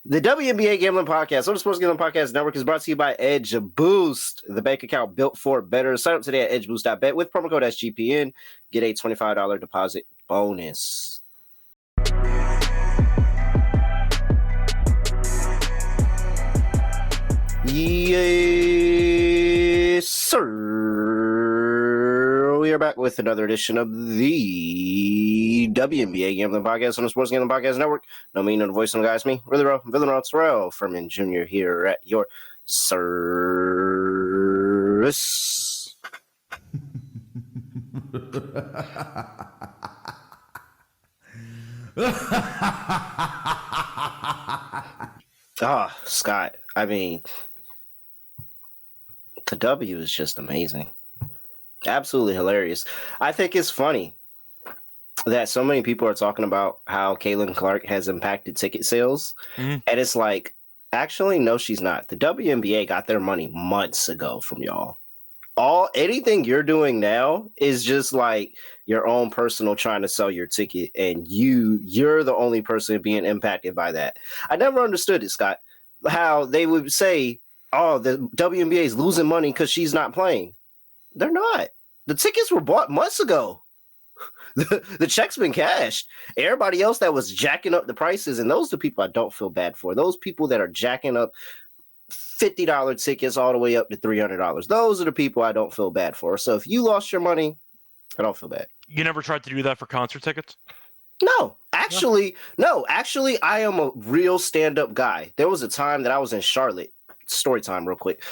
The WNBA Gambling Podcast on the Sports Gambling Podcast Network is brought to you by Edge Boost, the bank account built for better. Sign up today at edgeboost.bet with promo code SGPN. Get a $25 deposit bonus. Yes, sir. We are back with another edition of the WNBA Gambling Podcast on the Sports Gambling Podcast Network. No me, no the voice, no guys, me, Villanelle Terrell, Furman Jr. here at your service. Scott, I mean, the W is just amazing. Absolutely hilarious. I think it's funny that so many people are talking about how Caitlin Clark has impacted ticket sales. And it's like, actually, no, she's not. The WNBA got their money months ago from y'all. Anything you're doing now is just like your own personal trying to sell your ticket, and you're the only person being impacted by that. I never understood it, Scott, how they would say, oh, the WNBA is losing money because she's not playing. They're not. The tickets were bought months ago. The check's been cashed. Everybody else that was jacking up the prices, and those are the people I don't feel bad for. Those people that are jacking up $50 tickets all the way up to $300. Those are the people I don't feel bad for. So if you lost your money, I don't feel bad. You never tried to do that for concert tickets? No, actually, I am a real stand-up guy. There was a time that I was in Charlotte. Story time real quick.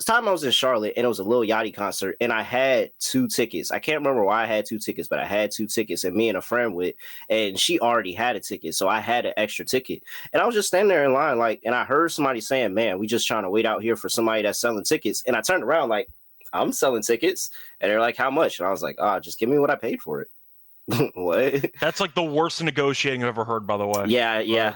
Time I was in Charlotte, and it was a Lil Yachty concert, and I had 2 tickets. I can't remember why I had 2 tickets, but I had 2 tickets, and me and a friend went, and she already had a ticket, so I had an extra ticket. And I was just standing there in line, like, and I heard somebody saying, man, we just trying to wait out here for somebody that's selling tickets. And I turned around like, I'm selling tickets. And they're like, how much? And I was like, just give me what I paid for it. What? That's like the worst negotiating I've ever heard, by the way. Yeah.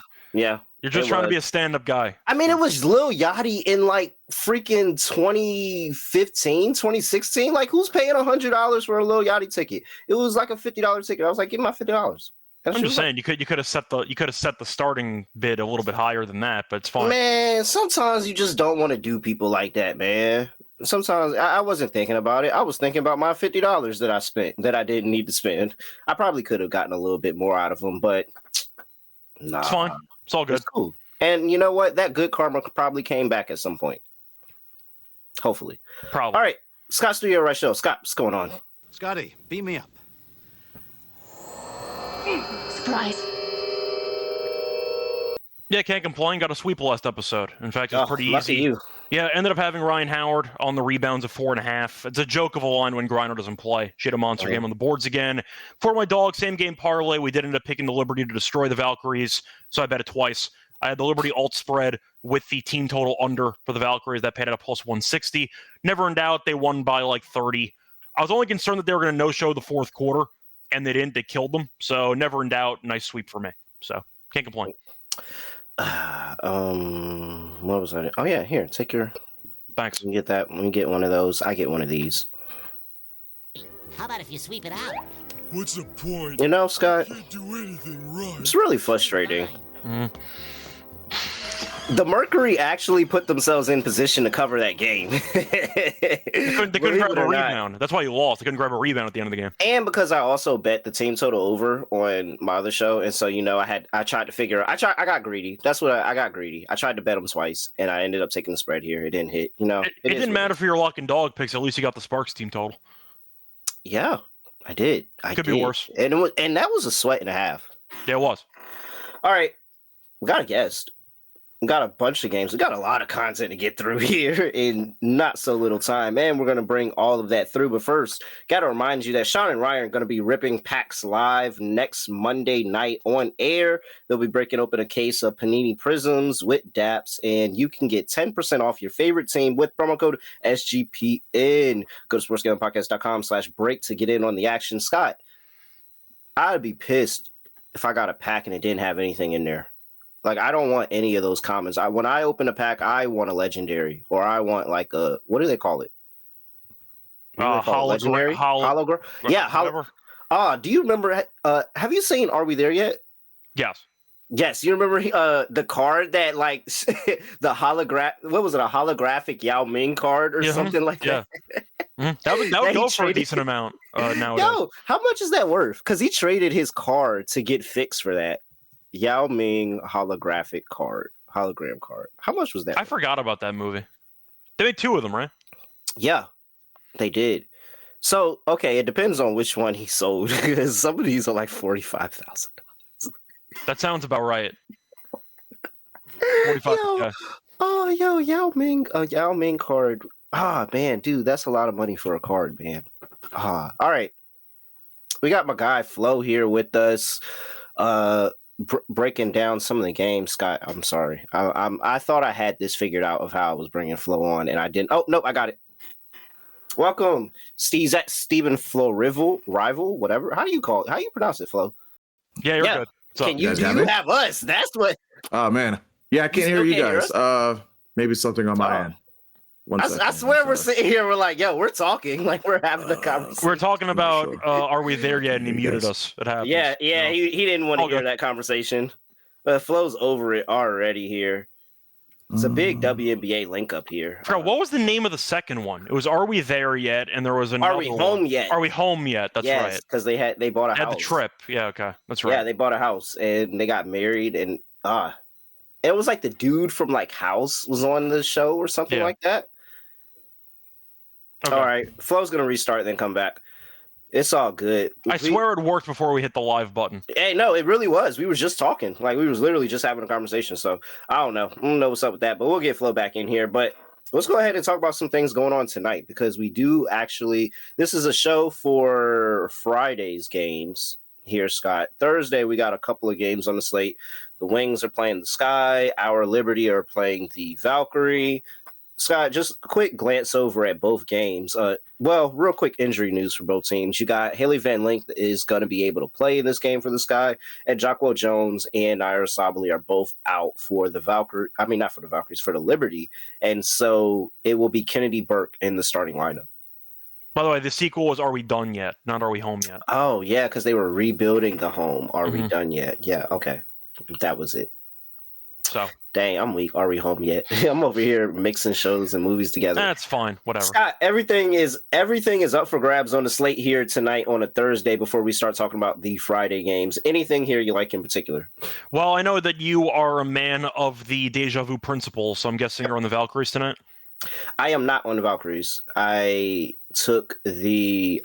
You're just trying to be a stand-up guy. I mean, it was Lil Yachty in like freaking 2015, 2016. Like, who's paying $100 for a Lil Yachty ticket? It was like a $50 ticket. I was like, give me my $50. I'm just saying, you could have set the starting bid a little bit higher than that, but it's fine. Man, sometimes you just don't want to do people like that, man. Sometimes I wasn't thinking about it. I was thinking about my $50 that I spent that I didn't need to spend. I probably could have gotten a little bit more out of them, but nah. It's fine. It's all good. It's cool. And you know what? That good karma probably came back at some point. Hopefully. Probably. All right. Scott Studio Right Show. Scott, what's going on? Scotty, beat me up. Surprise. Yeah, can't complain. Got a sweep last episode. In fact, it's pretty lucky easy. You. Yeah, ended up having Ryan Howard on the rebounds of 4.5. It's a joke of a line when Griner doesn't play. She had a monster game on the boards again. For my dog, same game parlay. We did end up picking the Liberty to destroy the Valkyries, so I bet it twice. I had the Liberty alt spread with the team total under for the Valkyries. That paid at a plus 160. Never in doubt, they won by like 30. I was only concerned that they were going to no-show the fourth quarter, and they didn't. They killed them. So never in doubt, nice sweep for me. So can't complain. What was I? Oh yeah, here, take your. Thanks. You get that. When you get one of those, I get one of these. How about if you sweep it out? What's the point? You know, Scott, Can't do anything right. it's really frustrating. Mm. The Mercury actually put themselves in position to cover that game. They couldn't grab a rebound. That's why you lost. They couldn't grab a rebound at the end of the game. And because I also bet the team total over on my other show, and so I tried to figure. I got greedy. That's what I got greedy. I tried to bet them twice, and I ended up taking the spread here. It didn't hit. It didn't matter for your lock and dog picks. At least you got the Sparks team total. Yeah, I did. Could be worse. And that was a sweat and a half. Yeah, it was. All right, we got a guest. We got a bunch of games. We got a lot of content to get through here in not so little time, and we're going to bring all of that through. But first, got to remind you that Sean and Ryan are going to be ripping packs live next Monday night on air. They'll be breaking open a case of Panini Prisms with DAPS, and you can get 10% off your favorite team with promo code SGPN. Go to sportsgamblingpodcast.com/break to get in on the action. Scott, I'd be pissed if I got a pack and it didn't have anything in there. Like, I don't want any of those comments. When I open a pack, I want a legendary, or I want like a, what do they call it? Legendary? Hologram? Yeah. Whatever. Do you remember, have you seen Are We There Yet? Yes. Yes, you remember the card that like the what was it, a holographic Yao Ming card or something like that? That would That he go for a traded. decent amount nowadays. Yo, how much is that worth? Because he traded his card to get fixed for that. Yao Ming hologram card. How much was that? I forgot about that movie. They made 2 of them, right? Yeah, they did. So, okay, it depends on which one he sold because some of these are like $45,000. That sounds about right. 45. Yo, oh, yo, Yao Ming card. Ah, man, dude, that's a lot of money for a card, man. All right. We got my guy Flo here with us, breaking down some of the games. Scott, I'm sorry. I thought I had this figured out of how I was bringing Flo on, and I didn't. Oh, no, I got it. Welcome, Stephen Flo Rival, whatever. How do you pronounce it, Flo? Yeah, you're good. Can you have us? That's what. Oh man, yeah, I can't hear you guys. Maybe something on my end. I swear we're sitting here. We're like, yo, we're talking, like we're having the conversation. We're talking about, are we there yet? And he muted us. It happens. Yeah. He didn't want to hear that conversation. But Flo's over it already here. It's a big WNBA link up here. What was the name of the second one? It was "Are We There Yet?" And there was another. Are we home yet? Are we home yet? That's right. Because they bought a house. Had the trip. Yeah. Okay. That's right. Yeah, they bought a house and they got married and it was like the dude from like House was on the show or something like that. Okay. All right, Flo's gonna restart then come back. It's all good. I swear it worked before we hit the live button. Hey, no, it really was. We were just talking. Like, we was literally just having a conversation. So, I don't know. I don't know what's up with that, but we'll get Flo back in here. But let's go ahead and talk about some things going on tonight because we do actually – this is a show for Friday's games here, Scott. Thursday, we got a couple of games on the slate. The Wings are playing the Sky. Our Liberty are playing the Valkyrie. Scott, just a quick glance over at both games. Real quick injury news for both teams. You got Haley Van Link is going to be able to play in this game for the Sky, and Jacquel Jones and Ira Sabali are both out for the Valkyrie. I mean, not for the Valkyries, for the Liberty. And so it will be Kennedy Burke in the starting lineup. By the way, the sequel was "Are We Done Yet?" Not "Are We Home Yet?" Oh, yeah, because they were rebuilding the home. Are we done yet? Yeah, okay. That was it. So, dang, I'm weak. Are we home yet? I'm over here mixing shows and movies together. That's fine. Whatever. Scott, everything is up for grabs on the slate here tonight on a Thursday before we start talking about the Friday games. Anything here you like in particular? Well, I know that you are a man of the deja vu principle, so I'm guessing you're on the Valkyries tonight. I am not on the Valkyries. I took the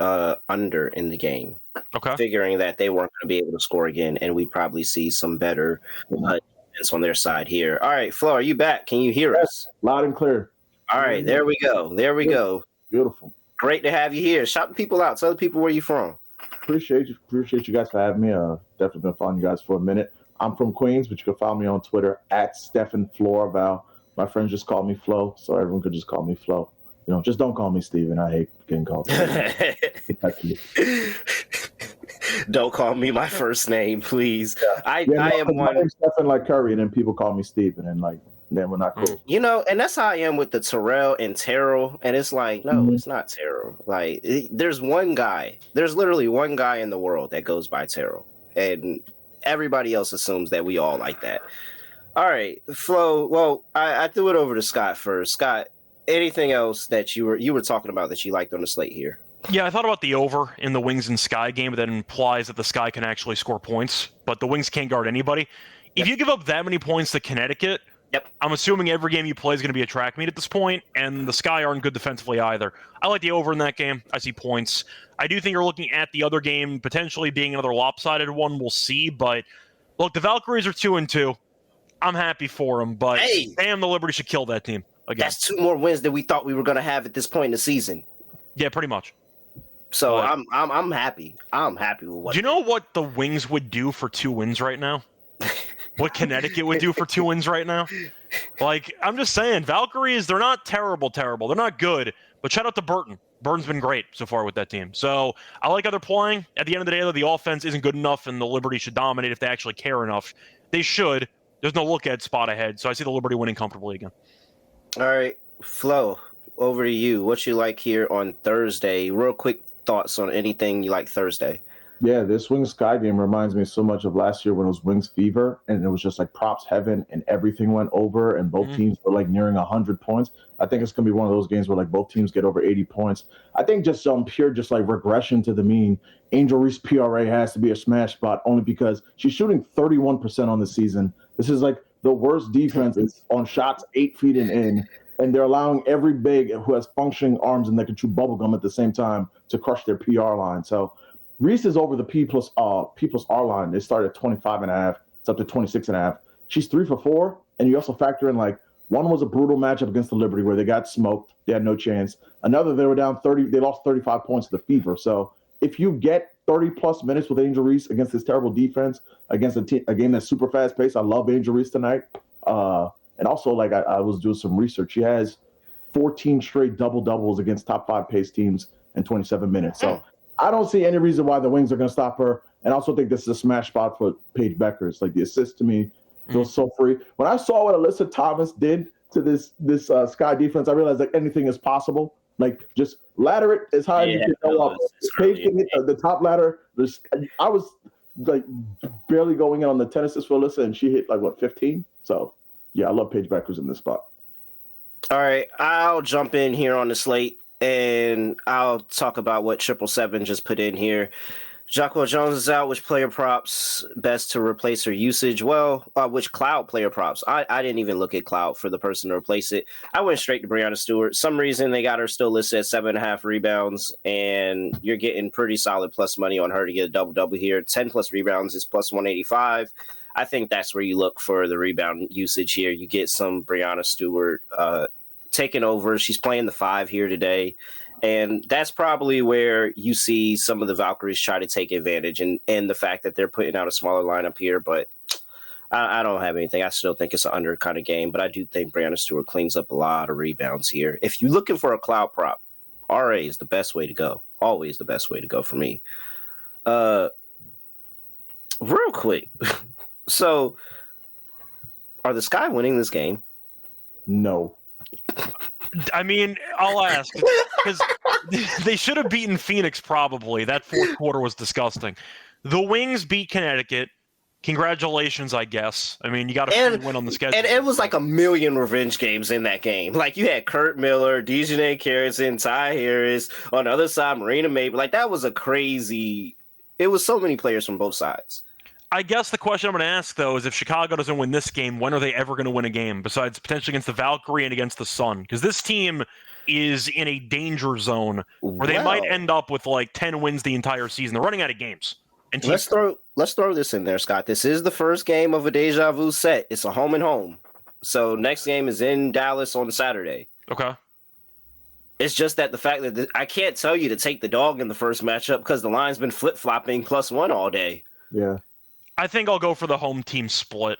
under in the game, figuring that they weren't going to be able to score again, and we'd probably see some better on their side here. All right, Flo, are you back? Can you hear us? Loud and clear. All right, there we go. Beautiful. Great to have you here. Shout the people out. Tell the people where you're from. Appreciate you guys for having me. Definitely been following you guys for a minute. I'm from Queens, but you can follow me on Twitter at Stephen Florval. My friends just call me Flo, so everyone could just call me Flo. You know, just don't call me Steven. I hate getting called. Don't call me my first name, please. Yeah. I am one. My name's Stephen like Curry, and then people call me Steven, and like then we're not cool. You know, and that's how I am with the Terrell and Terrell, and it's like, no, it's not Terrell. Like, there's literally one guy in the world that goes by Terrell, and everybody else assumes that we all like that. All right, Flo. Well, I threw it over to Scott first. Scott, anything else that you were talking about that you liked on the slate here? Yeah, I thought about the over in the Wings and Sky game, but that implies that the Sky can actually score points, but the Wings can't guard anybody. If you give up that many points to Connecticut, I'm assuming every game you play is going to be a track meet at this point, and the Sky aren't good defensively either. I like the over in that game. I see points. I do think you're looking at the other game potentially being another lopsided one. We'll see, but look, the Valkyries are 2-2. I'm happy for them, but damn, the Liberty should kill that team again. That's 2 more wins than we thought we were going to have at this point in the season. Yeah, pretty much. So I'm happy. I'm happy with what. Do you know what the Wings would do for 2 wins right now? What Connecticut would do for 2 wins right now? Like, I'm just saying, Valkyries, they're not terrible. They're not good, but shout out to Burton. Burton's been great so far with that team. So I like how they're playing. At the end of the day, though, the offense isn't good enough, and the Liberty should dominate if they actually care enough. They should. There's no look-ahead spot ahead, so I see the Liberty winning comfortably again. All right, Flo, over to you. What you like here on Thursday? Real quick thoughts on anything you like Thursday. Yeah, this Wings Sky game reminds me so much of last year when it was Wings Fever, and it was just like props heaven, and everything went over, and both teams were like nearing 100 points. I think it's gonna be one of those games where like both teams get over 80 points. I think just pure just like regression to the mean. Angel Reese PRA has to be a smash spot only because she's shooting 31% on the season. This is like the worst defense on shots 8 feet and in, and they're allowing every big who has functioning arms and that can chew bubblegum at the same time to crush their PR line. So Reese is over the P plus R line. They started at 25.5. It's up to 26.5. She's 3 for 4. And you also factor in like one was a brutal matchup against the Liberty where they got smoked. They had no chance. Another, they were down 30. They lost 35 points to the Fever. So if you get 30 plus minutes with Angel Reese against this terrible defense, against a game that's super fast paced, I love Angel Reese tonight. And also, like I was doing some research. She has 14 straight double doubles against top 5 pace teams in 27 minutes. So I don't see any reason why the Wings are going to stop her. And I also think this is a smash spot for Paige Beckers. Like the assist to me feels so free. When I saw what Alyssa Thomas did to this Sky defense, I realized like anything is possible. Like just ladder it as high as you can go up. Paige can hit the top ladder. I was like barely going in on the 10 assists for Alyssa, and she hit like 15. So yeah, I love Paige Beckers in this spot. All right, I'll jump in here on the slate. And I'll talk about what 777 just put in here. Jacquel Jones is out. Which player props best to replace her usage? Well, which Cloud player props? I didn't even look at Cloud for the person to replace it. I went straight to Breanna Stewart. Some reason they got her still listed at 7.5 rebounds, and you're getting pretty solid plus money on her to get a double-double here. 10 plus rebounds is plus 185. I think that's where you look for the rebound usage here. You get some Breanna Stewart taking over. She's playing the 5 here today. And that's probably where you see some of the Valkyries try to take advantage and the fact that they're putting out a smaller lineup here. But I don't have anything. I still think it's an under kind of game. But I do think Breanna Stewart cleans up a lot of rebounds here. If you're looking for a Cloud prop, RA is the best way to go. Always the best way to go for me. Real quick. So, are the Sky winning this game? No. I mean, I'll ask because they should have beaten Phoenix probably. That fourth quarter was disgusting. The Wings beat Connecticut. Congratulations, I guess. I mean, you got a win on the schedule. And it was like a million revenge games in that game. Like you had Kurt Miller, Dejanay Carrington, Ty Harris. On the other side, Marina Mabe. Like that was a crazy – it was so many players from both sides. I guess the question I'm going to ask, though, is if Chicago doesn't win this game, when are they ever going to win a game besides potentially against the Valkyrie and against the Sun? Because this team is in a danger zone where they might end up with like 10 wins the entire season. They're running out of games. And let's throw this in there, Scott. This is the first game of a deja vu set. It's a home and home. So next game is in Dallas on Saturday. Okay. It's just that the fact that I can't tell you to take the dog in the first matchup because the line's been flip-flopping +1 all day. Yeah. I think I'll go for the home team split.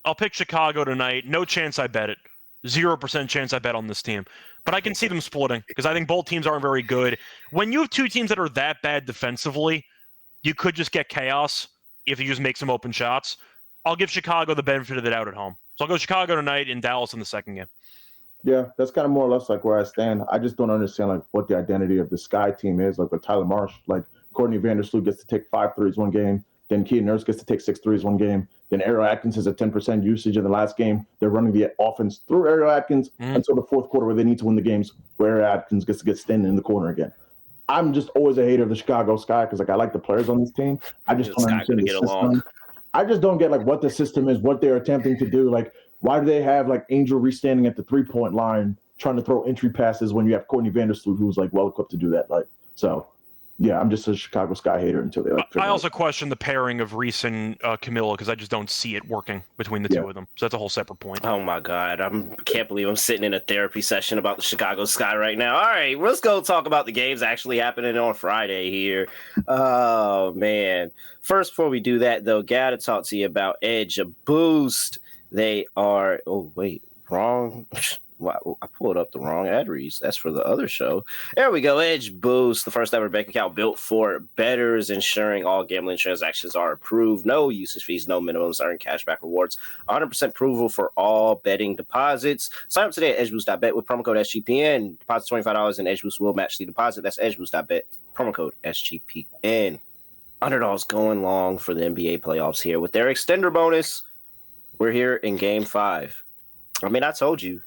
I'll pick Chicago tonight. No chance I bet it. 0% chance I bet on this team. But I can see them splitting because I think both teams aren't very good. When you have two teams that are that bad defensively, you could just get chaos if you just make some open shots. I'll give Chicago the benefit of the doubt at home. So I'll go Chicago tonight and Dallas in the second game. Yeah, that's kind of more or less like where I stand. I just don't understand like what the identity of the Sky team is. Like with Tyler Marsh, like Courtney Vandersloot gets to take 5 threes one game. Then Keaton Nurse gets to take 6 threes one game. Then Ariel Atkins has a 10% usage in the last game. They're running the offense through Ariel Atkins until the fourth quarter where they need to win the games where Ariel Atkins gets to get standing in the corner again. I'm just always a hater of the Chicago Sky because like I like the players on this team. I just don't understand the system. I just don't get like what the system is, what they're attempting to do. Like why do they have like Angel Reese standing at the 3-point line trying to throw entry passes when you have Courtney Vandersloot who's like well equipped to do that? Like so. Yeah, I'm just a Chicago Sky hater until they like. I also question the pairing of Reese and Camilla because I just don't see it working between the two of them. So that's a whole separate point. Oh my God, I can't believe I'm sitting in a therapy session about the Chicago Sky right now. All right, let's go talk about the games actually happening on Friday here. Oh man, first before we do that though, gotta talk to you about Edge Boost. They are. Oh wait, wrong. Wow, I pulled up the wrong ad reads. That's for the other show. There we go. Edge Boost, the first ever bank account built for bettors, ensuring all gambling transactions are approved. No usage fees, no minimums, earn cashback rewards. 100% approval for all betting deposits. Sign up today at edgeboost.bet with promo code SGPN. Deposit $25 and Edge Boost will match the deposit. That's edgeboost.bet, promo code SGPN. Underdog's going long for the NBA playoffs here. With their extender bonus, we're here in game 5. I mean, I told you,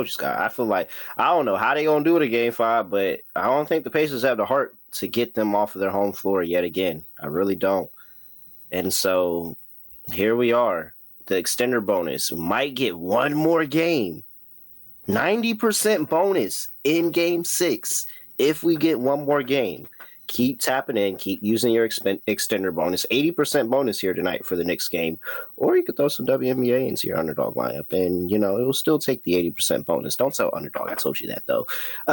Scott. I feel like I don't know how they gonna do it in game 5, but I don't think the Pacers have the heart to get them off of their home floor yet again. I really don't. And so here we are. The extender bonus might get one more game. 90% bonus in game 6 if we get one more game. Keep tapping in. Keep using your extender bonus. 80% bonus here tonight for the next game. Or you could throw some WNBA into your underdog lineup, and, it will still take the 80% bonus. Don't sell underdog. I told you that, though.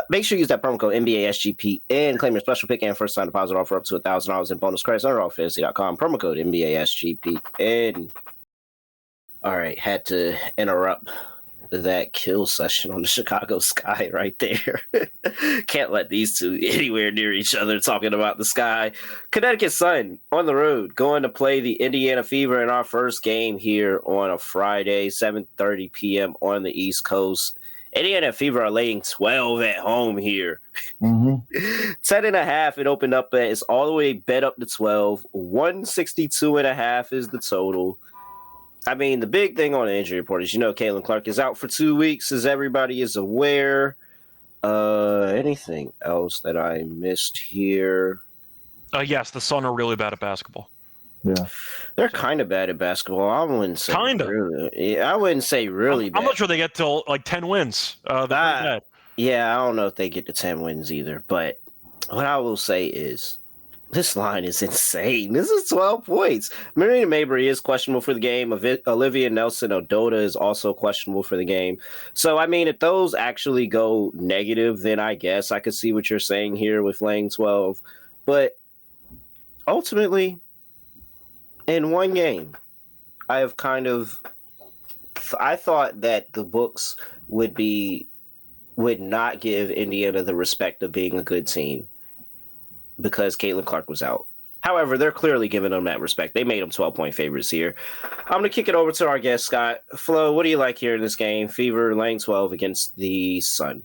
Make sure you use that promo code NBA SGPN and claim your special pick and first-time deposit offer up to $1,000 in bonus credits. UnderddogFantasy.com. Promo code NBA SGPN. All right. Had to interrupt that kill session on the Chicago Sky right there. Can't let these two anywhere near each other talking about the Sky. Connecticut Sun on the road going to play the Indiana Fever in our first game here on a Friday, 7:30 p.m. on the East Coast. Indiana Fever are laying 12 at home here. 10.5 it opened up at. It's all the way bet up to 12. 162.5 is the total. I mean, the big thing on the injury report is, Caitlin Clark is out for 2 weeks, as everybody is aware. Anything else that I missed here? Yes, the Sun are really bad at basketball. Yeah. They're kind of bad at basketball. I wouldn't say really. I wouldn't say really bad. I'm not sure they get to 10 wins. Yeah, I don't know if they get to 10 wins either. But what I will say is, this line is insane. This is 12 points. Marina Mabry is questionable for the game. Olivia Nelson-Ododa is also questionable for the game. So, I mean, if those actually go negative, then I guess I could see what you're saying here with laying 12. But ultimately, in one game, I thought that the books would not give Indiana the respect of being a good team, because Caitlin Clark was out. However, they're clearly giving them that respect. They made them 12-point favorites here. I'm going to kick it over to our guest, Scott. Flo, what do you like here in this game? Fever laying 12 against the Sun.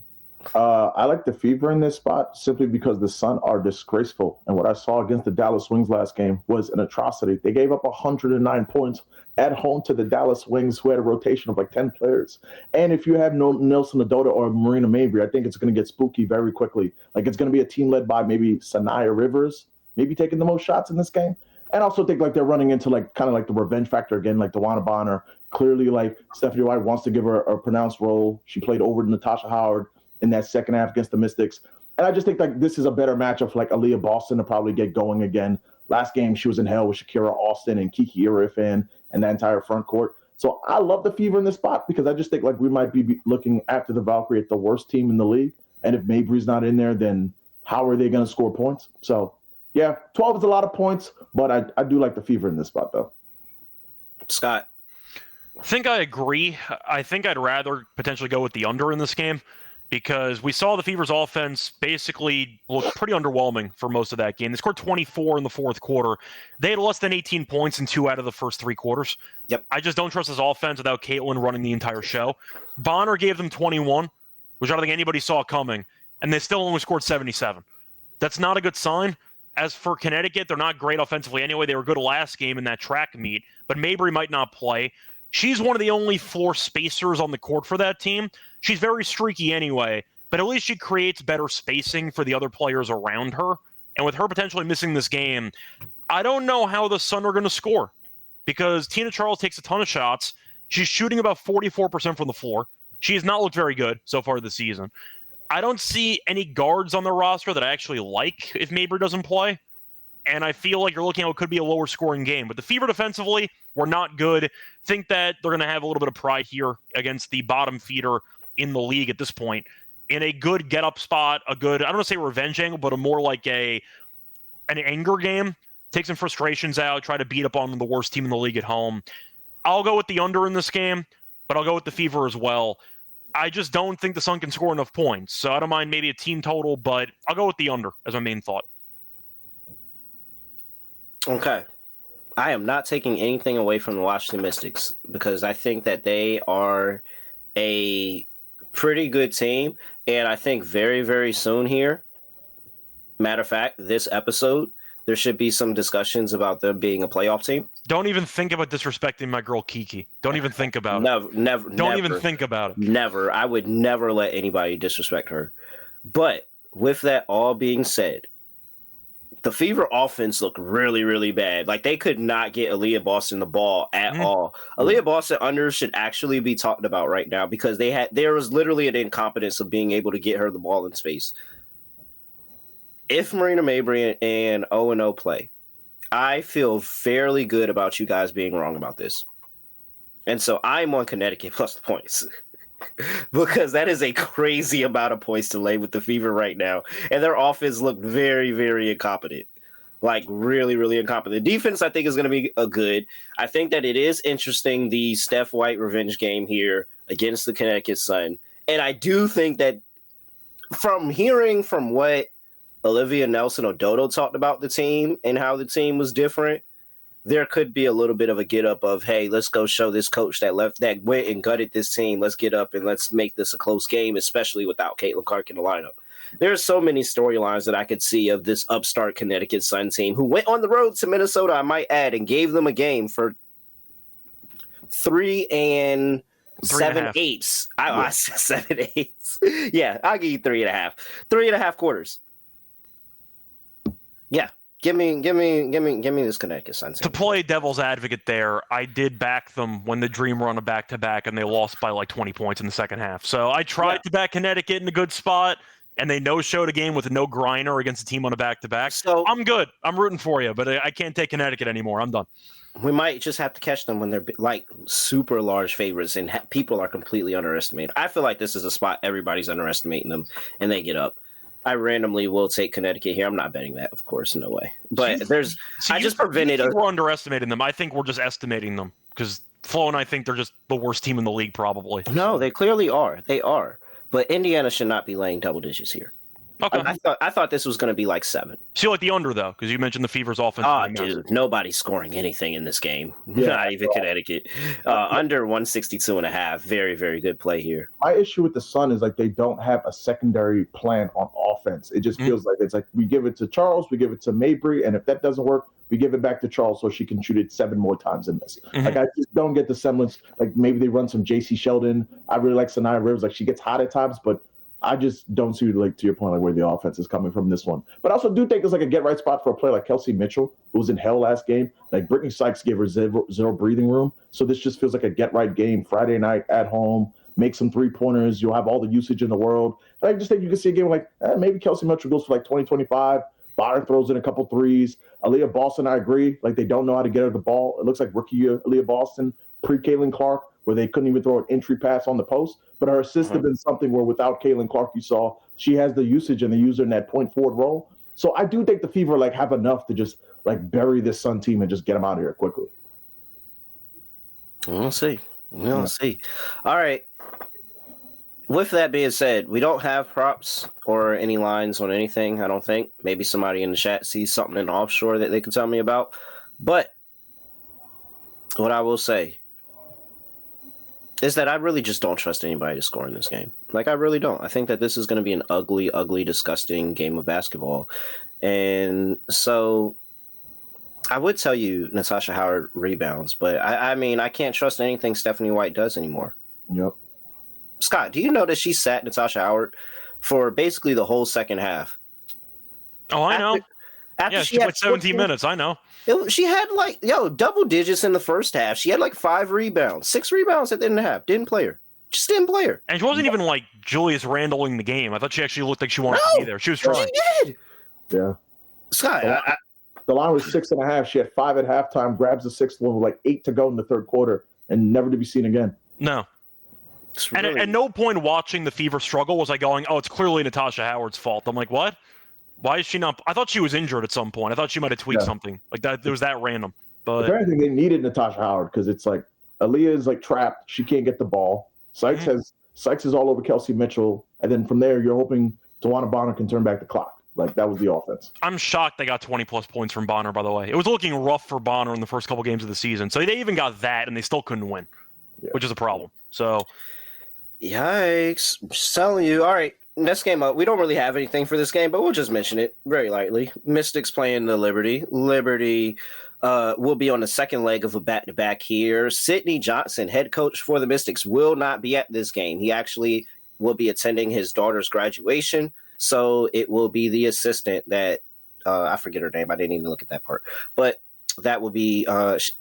I like the Fever in this spot simply because the Sun are disgraceful. And what I saw against the Dallas Wings last game was an atrocity. They gave up 109 points at home to the Dallas Wings, who had a rotation of 10 players. And if you have no Nelson-Ododa or Marina Mabry, I think it's going to get spooky very quickly. It's going to be a team led by maybe Sanaya Rivers, maybe taking the most shots in this game. And I also think they're running into kind of the revenge factor again, DeWanna Bonner. Clearly, Stephanie White wants to give her a pronounced role. She played over Natasha Howard in that second half against the Mystics. And I just think this is a better matchup for Aaliyah Boston to probably get going again. Last game, she was in hell with Shakira Austin and Kiki Irifan and that entire front court. So I love the Fever in this spot because I just think we might be looking after the Valkyrie at the worst team in the league. And if Mabry's not in there, then how are they going to score points? So, yeah, 12 is a lot of points, but I do like the Fever in this spot, though. Scott? I think I agree. I think I'd rather potentially go with the under in this game, because we saw the Fever's offense basically look pretty underwhelming for most of that game. They scored 24 in the fourth quarter. They had less than 18 points in 2 out of the first 3 quarters. Yep. I just don't trust this offense without Caitlin running the entire show. Bonner gave them 21, which I don't think anybody saw coming, and they still only scored 77. That's not a good sign. As for Connecticut, they're not great offensively anyway. They were good last game in that track meet, but Mabry might not play. She's one of the only floor spacers on the court for that team. She's very streaky anyway, but at least she creates better spacing for the other players around her. And with her potentially missing this game, I don't know how the Sun are going to score, because Tina Charles takes a ton of shots. She's shooting about 44% from the floor. She has not looked very good so far this season. I don't see any guards on the roster that I actually like if Mabry doesn't play. And I feel like you're looking at what could be a lower scoring game. But the Fever defensively were not good. Think that they're going to have a little bit of pride here against the bottom feeder in the league at this point. In a good get-up spot, I don't want to say revenge angle, but a more like an anger game. Take some frustrations out, try to beat up on the worst team in the league at home. I'll go with the under in this game, but I'll go with the Fever as well. I just don't think the Sun can score enough points. So I don't mind maybe a team total, but I'll go with the under as my main thought. Okay. I am not taking anything away from the Washington Mystics, because I think that they are a pretty good team. And I think very, very soon here, matter of fact, this episode, there should be some discussions about them being a playoff team. Don't even think about disrespecting my girl Kiki. Don't even think about it. Never. Don't even think about it. Never. I would never let anybody disrespect her. But with that all being said, the Fever offense looked really, really bad. Like, they could not get Aaliyah Boston the ball at all. Aaliyah Boston under should actually be talked about right now because there was literally an incompetence of being able to get her the ball in space. If Marina Mabry and O&O play, I feel fairly good about you guys being wrong about this. And so I'm on Connecticut plus the points. Because that is a crazy amount of points to lay with the Fever right now. And their offense looked very, very incompetent. Like, really, really incompetent. The defense, I think, is going to be good. I think that it is interesting, the Steph White revenge game here against the Connecticut Sun. And I do think that from hearing from what Olivia Nelson-Ododo talked about the team and how the team was different, there could be a little bit of a get up of, hey, let's go show this coach that went and gutted this team. Let's get up and let's make this a close game, especially without Caitlin Clark in the lineup. There's so many storylines that I could see of this upstart Connecticut Sun team who went on the road to Minnesota, I might add, and gave them a game for 3 7/8. I said 7/8. Yeah, I'll give you 3.5. 3.5 quarters. Yeah. Give me this Connecticut Sun team. To play devil's advocate there, I did back them when the Dream were on a back-to-back, and they lost by like 20 points in the second half. So I tried to back Connecticut in a good spot, and they no-showed a game with no Griner against a team on a back-to-back. So I'm good. I'm rooting for you, but I can't take Connecticut anymore. I'm done. We might just have to catch them when they're like super large favorites, and people are completely underestimated. I feel like this is a spot everybody's underestimating them, and they get up. I randomly will take Connecticut here. I'm not betting that, of course, no way. But I just prevented. We're underestimating them. I think we're just estimating them because Flo and I think they're just the worst team in the league, probably. No, they clearly are. They are. But Indiana should not be laying double digits here. Okay. I thought this was going to be like 7. So you like the under, though, because you mentioned the Fever's offense. Oh, dude, nobody's scoring anything in this game. Yeah, not even Connecticut. Under 162.5. Very, very good play here. My issue with the Sun is like they don't have a secondary plan on offense. It just feels like it's like we give it to Charles, we give it to Mabry, and if that doesn't work, we give it back to Charles so she can shoot it 7 more times and miss. Like, I just don't get the semblance. Like, maybe they run some JC Sheldon. I really like Sanaya Rivers. Like, she gets hot at times, but I just don't see, like, to your point, like where the offense is coming from this one. But I also do think it's like a get right spot for a player like Kelsey Mitchell, who was in hell last game. Like, Brittany Sykes gave her zero breathing room. So this just feels like a get right game Friday night at home. Make some 3-pointers. You'll have all the usage in the world. And I just think you can see a game like maybe Kelsey Mitchell goes for like 20-25. Bonner throws in a couple threes. Aaliyah Boston, I agree. Like, they don't know how to get her the ball. It looks like rookie Aaliyah Boston, pre-Caitlin Clark, where they couldn't even throw an entry pass on the post. But her assist had been something where without Caitlin Clark, you saw she has the usage and the user in that point forward role. So I do think the Fever like have enough to just like bury this Sun team and just get them out of here quickly. We'll see. We'll see. All right. With that being said, we don't have props or any lines on anything, I don't think. Maybe somebody in the chat sees something in offshore that they can tell me about. But what I will say is that I really just don't trust anybody to score in this game. Like, I really don't. I think that this is going to be an ugly, ugly, disgusting game of basketball. And so I would tell you Natasha Howard rebounds, but I mean, I can't trust anything Stephanie White does anymore. Yep. Scott, do you know that she sat Natasha Howard for basically the whole second half? Oh, I know. After she played 17 minutes. I know. She had like, double digits in the first half. She had like 5 rebounds, 6 rebounds at the end of the half. Didn't play her. Just didn't play her. And she wasn't even like Julius Randling the game. I thought she actually looked like she wanted to be there. She was trying. She did. Yeah. Scott, the line was 6.5. She had 5 at halftime, grabs the 6th one with like 8 to go in the third quarter, and never to be seen again. No. really... And at no point watching the Fever struggle was I going, oh, it's clearly Natasha Howard's fault. I'm like, what? Why is she not? I thought she was injured at some point. I thought she might have tweaked something like that. It was that random. But if anything, they needed Natasha Howard because it's like Aaliyah is like trapped. She can't get the ball. Sykes is all over Kelsey Mitchell, and then from there you're hoping Tawana Bonner can turn back the clock. Like, that was the offense. I'm shocked they got 20-plus points from Bonner, by the way. It was looking rough for Bonner in the first couple games of the season. So they even got that, and they still couldn't win, which is a problem. So, yikes. I'm just telling you. All right. next game up, we don't really have anything for this game, but we'll just mention it very lightly. Mystics playing the Liberty. Liberty will be on the second leg of a back-to-back here. Sidney Johnson, head coach for the Mystics, will not be at this game. He actually will be attending his daughter's graduation, so it will be the assistant that I forget her name. I didn't even look at that part, but that will be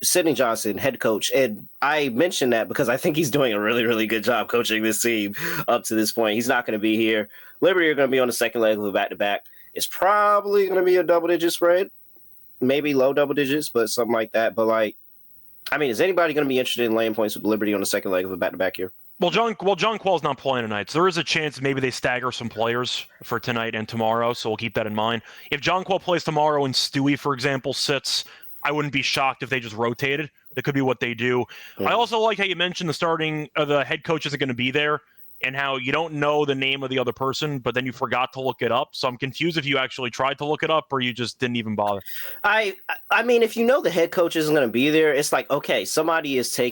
Sidney Johnson, head coach. And I mentioned that because I think he's doing a really, really good job coaching this team up to this point. He's not going to be here. Liberty are going to be on the second leg of a back-to-back. It's probably going to be a double-digit spread, maybe low double digits, but something like that. But, like, I mean, is anybody going to be interested in laying points with Liberty on the second leg of a back-to-back here? Well, John Quall's not playing tonight, so there is a chance maybe they stagger some players for tonight and tomorrow, so we'll keep that in mind. If John Quall plays tomorrow and Stewie, for example, sits, I wouldn't be shocked if they just rotated. That could be what they do. Mm-hmm. I also like how you mentioned the head coach isn't going to be there and how you don't know the name of the other person, but then you forgot to look it up. So I'm confused if you actually tried to look it up or you just didn't even bother. I mean, if you know the head coach isn't going to be there, it's like, okay, somebody else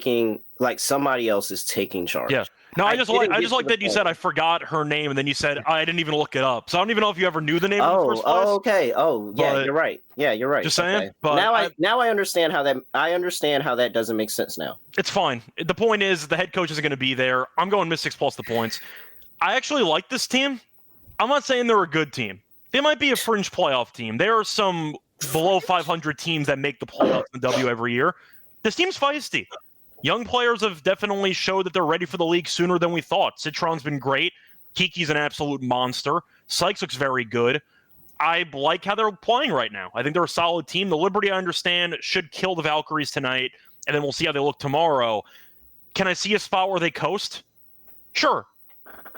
is taking charge. Yeah. No, I just like that you said I forgot her name, and then you said I didn't even look it up. So I don't even know if you ever knew the name in the first place. Oh, okay. Oh, yeah, but, you're right. Yeah, you're right. Just saying. Okay. But now I understand how that. I understand how that doesn't make sense now. It's fine. The point is the head coach isn't going to be there. I'm going Mystics plus the points. I actually like this team. I'm not saying they're a good team. They might be a fringe playoff team. There are some below 500 teams that make the playoffs in the W every year. This team's feisty. Young players have definitely showed that they're ready for the league sooner than we thought. Citron's been great. Kiki's an absolute monster. Sykes looks very good. I like how they're playing right now. I think they're a solid team. The Liberty, I understand, should kill the Valkyries tonight, and then we'll see how they look tomorrow. Can I see a spot where they coast? Sure.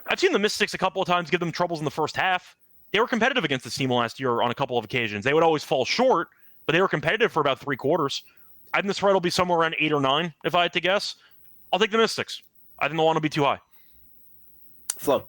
I've seen the Mystics a couple of times give them troubles in the first half. They were competitive against this team last year on a couple of occasions. They would always fall short, but they were competitive for about 3 quarters. I think the spread will be somewhere around 8 or 9, if I had to guess. I'll take the Mystics. I think the line will be too high. Flo.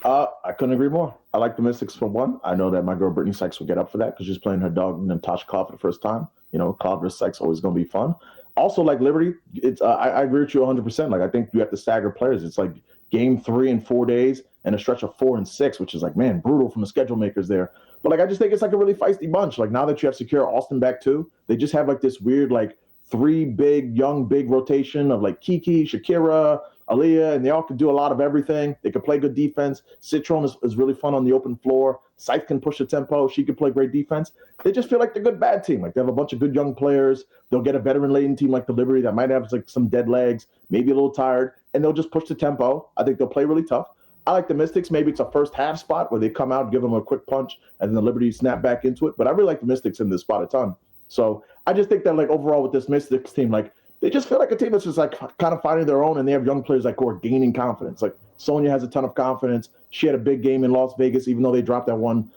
I couldn't agree more. I like the Mystics for one. I know that my girl Brittany Sykes will get up for that because she's playing her dog Natasha Cloud for the first time. You know, Cloud versus Sykes always going to be fun. Also, like Liberty, it's I agree with you 100%. Like, I think you have to stagger players. It's like game 3 in 4 days and a stretch of 4 and 6, which is like, man, brutal from the schedule makers there. But like, I just think it's like a really feisty bunch. Like, now that you have Secure Austin back too, they just have like this weird like 3 big rotation of like Kiki, Shakira, Aaliyah, and they all can do a lot of everything. They can play good defense. Citron is really fun on the open floor. Scythe can push the tempo. She can play great defense. They just feel like they're a good bad team. Like, they have a bunch of good young players. They'll get a veteran-laden team like the Liberty that might have like some dead legs, maybe a little tired, and they'll just push the tempo. I think they'll play really tough. I like the Mystics. Maybe it's a first half spot where they come out, give them a quick punch, and then the Liberty snap back into it. But I really like the Mystics in this spot a ton. So I just think that, like, overall with this Mystics team, like, they just feel like a team that's just like kind of finding their own, and they have young players like who are gaining confidence. Like, Sonya has a ton of confidence. She had a big game in Las Vegas, even though they dropped that one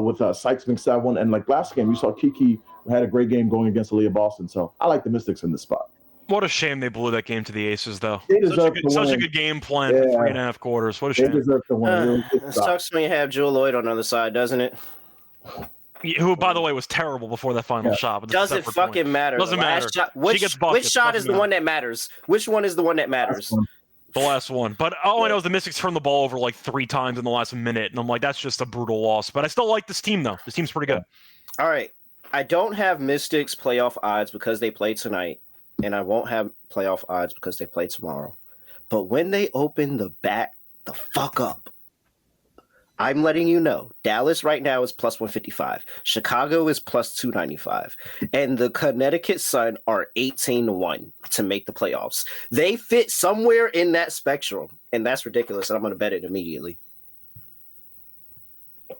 with Sykes mixed that one. And like last game, you saw Kiki had a great game going against Aaliyah Boston. So I like the Mystics in this spot. What a shame they blew that game to the Aces, though. They deserve such a good game plan for 3.5 quarters. What a shame. They deserve to win. It sucks when you have Jewel Lloyd on the other side, doesn't it? Who, by the way, was terrible before that final shot. But does it fucking matter? Doesn't matter. Which shot is the one that matters? Which one is the one that matters? The last one. But all I know is the Mystics turned the ball over like 3 times in the last minute, and I'm like, that's just a brutal loss. But I still like this team, though. This team's pretty good. All right. I don't have Mystics playoff odds because they play tonight, and I won't have playoff odds because they play tomorrow. But when they open the fuck up, I'm letting you know, Dallas right now is plus 155. Chicago is plus 295. And the Connecticut Sun are 18-1 to make the playoffs. They fit somewhere in that spectrum, and that's ridiculous, and I'm going to bet it immediately.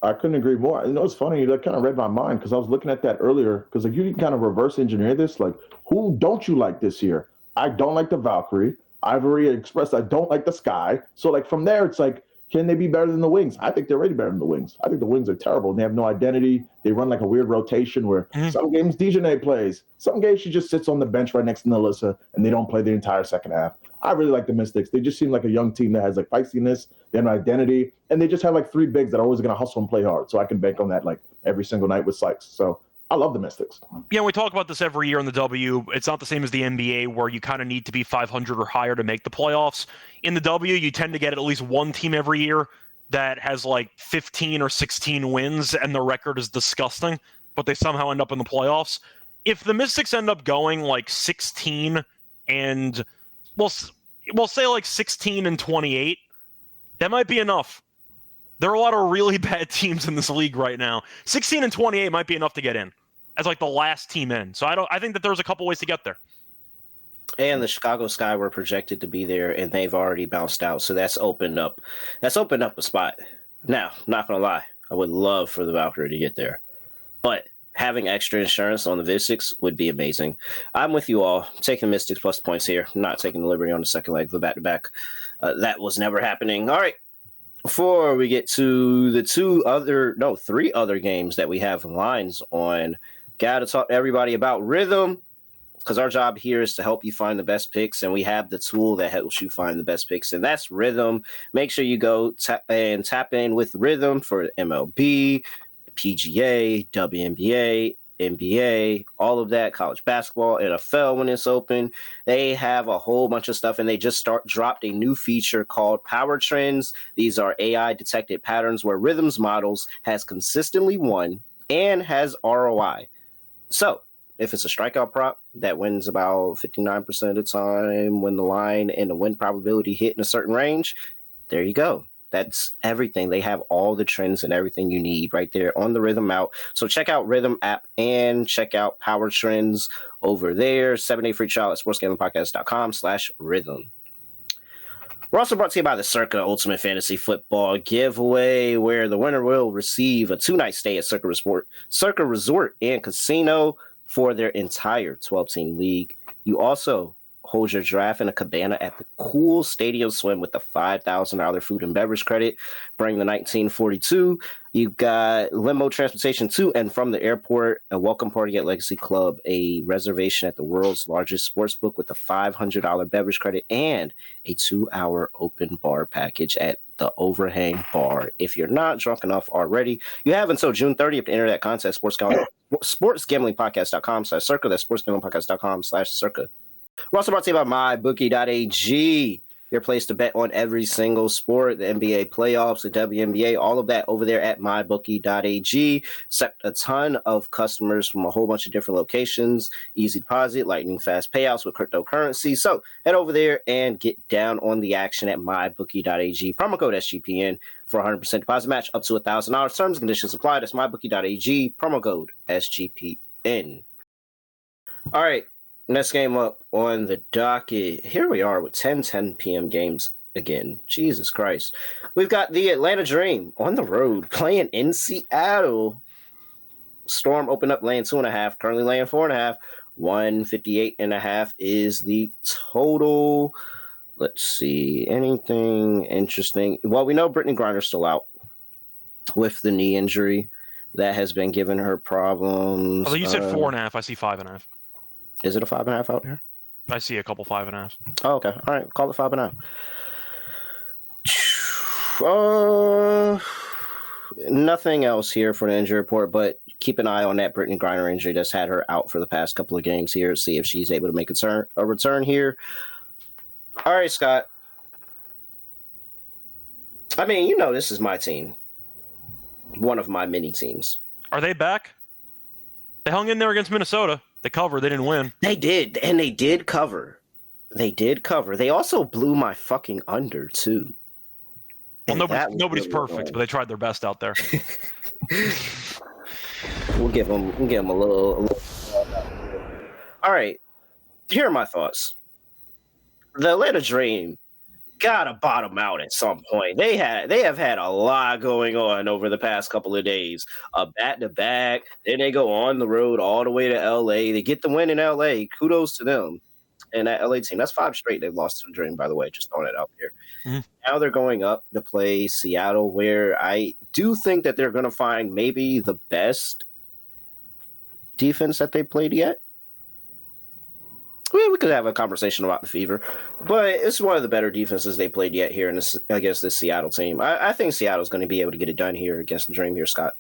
I couldn't agree more. You know, it's funny. That kind of read my mind because I was looking at that earlier because like, you can kind of reverse engineer this. Like, who don't you like this year? I don't like the Valkyrie. I've already expressed I don't like the Sky. So, like, from there, it's like, can they be better than the Wings? I think they're already better than the Wings. I think the Wings are terrible. And they have no identity. They run like a weird rotation where some games Dejanay plays. Some games she just sits on the bench right next to Nalissa, and they don't play the entire second half. I really like the Mystics. They just seem like a young team that has like feistiness, they have an identity, and they just have like 3 bigs that are always going to hustle and play hard. So I can bank on that like every single night with Sykes. So I love the Mystics. Yeah, we talk about this every year in the W. It's not the same as the NBA where you kind of need to be 500 or higher to make the playoffs. In the W, you tend to get at least one team every year that has like 15 or 16 wins and the record is disgusting, but they somehow end up in the playoffs. If the Mystics end up going like 16 and we'll say like 16 and 28, that might be enough. There are a lot of really bad teams in this league right now. 16 and 28 might be enough to get in as like the last team in. So I think that there's a couple ways to get there. And the Chicago Sky were projected to be there, and they've already bounced out. So that's opened up a spot. Now, not gonna lie, I would love for the Valkyrie to get there, but having extra insurance on the Mystics would be amazing. I'm with you all. Taking the Mystics plus points here. I'm not taking the Liberty on the second leg of the back-to-back. That was never happening. All right. Before we get to the three other games that we have lines on, got to talk to everybody about Rhythm, because our job here is to help you find the best picks, and we have the tool that helps you find the best picks, and that's Rhythm. Make sure you go tap in with Rhythm for MLB, PGA, WNBA, NBA, all of that, college basketball, NFL when it's open. They have a whole bunch of stuff, and they just dropped a new feature called Power Trends. These are AI detected patterns where Rhythm's models has consistently won and has ROI. So if it's a strikeout prop that wins about 59% of the time when the line and the win probability hit in a certain range, there you go. That's everything. They have all the trends and everything you need right there on the Rhythm app. So check out Rhythm app and check out Power Trends over there. 7-day free trial at sportsgamblingpodcast.com/rhythm. We're also brought to you by the Circa Ultimate Fantasy Football Giveaway, where the winner will receive a 2-night stay at Circa Resort and Casino for their entire 12-team league. You also hold your draft in a cabana at the Cool Stadium Swim with a $5,000 food and beverage credit. Bring the 1942. You've got limo transportation to and from the airport, a welcome party at Legacy Club, a reservation at the world's largest sports book with a $500 beverage credit, and a 2-hour open bar package at the Overhang Bar. If you're not drunk enough already, you have until June 30th to enter that contest. sportsgamblingpodcast.com/circa. That's sportsgamblingpodcast.com/circa. We're also brought to you by MyBookie.ag, your place to bet on every single sport, the NBA playoffs, the WNBA, all of that over there at MyBookie.ag. Accept a ton of customers from a whole bunch of different locations, easy deposit, lightning fast payouts with cryptocurrency. So head over there and get down on the action at MyBookie.ag. Promo code SGPN for 100% deposit match up to $1,000. Terms and conditions apply. That's MyBookie.ag, promo code SGPN. All right. Next game up on the docket. Here we are with 10 p.m. games again. Jesus Christ. We've got the Atlanta Dream on the road playing in Seattle. Storm opened up laying 2.5, currently laying 4.5. 158.5 is the total. Let's see. Anything interesting? Well, we know Brittany Griner's still out with the knee injury that has been giving her problems. Although you said 4.5, I see 5.5. Is it a 5.5 out here? I see a couple 5.5s. Oh, okay. All right. Call it 5.5. Nothing else here for the injury report, but keep an eye on that Brittany Griner injury that's had her out for the past couple of games here. See if she's able to make a return here. All right, Scott. I mean, you know, this is my team. One of my mini teams. Are they back? They hung in there against Minnesota. They covered. They didn't win. They did, and they did cover. They also blew my fucking under, too. Well, nobody's perfect, but they tried their best out there. We'll give them a little. All right. Here are my thoughts. The Atlanta Dream gotta bottom out at some point. They have had a lot going on over the past couple of days. A back-to-back, then they go on the road all the way to LA. They get the win in LA. Kudos to them. And that LA team, that's 5 straight they've lost to the Dream, by the way, just throwing it out there. Mm-hmm. Now they're going up to play Seattle, where I do think that they're going to find maybe the best defense that they played yet. We could have a conversation about the Fever, but it's one of the better defenses they played yet here against this Seattle team. I think Seattle's going to be able to get it done here against the Dream here, Scott.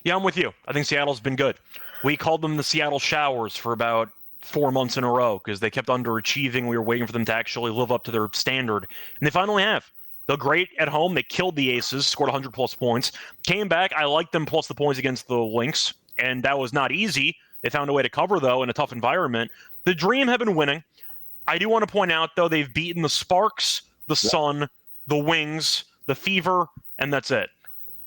Yeah, I'm with you. I think Seattle's been good. We called them the Seattle Showers for about 4 months in a row because they kept underachieving. We were waiting for them to actually live up to their standard, and they finally have. They're great at home. They killed the Aces, scored 100-plus points. Came back. I liked them plus the points against the Lynx, and that was not easy. They found a way to cover, though, in a tough environment. The Dream have been winning. I do want to point out, though, they've beaten the Sparks, the Sun, the Wings, the Fever, and that's it.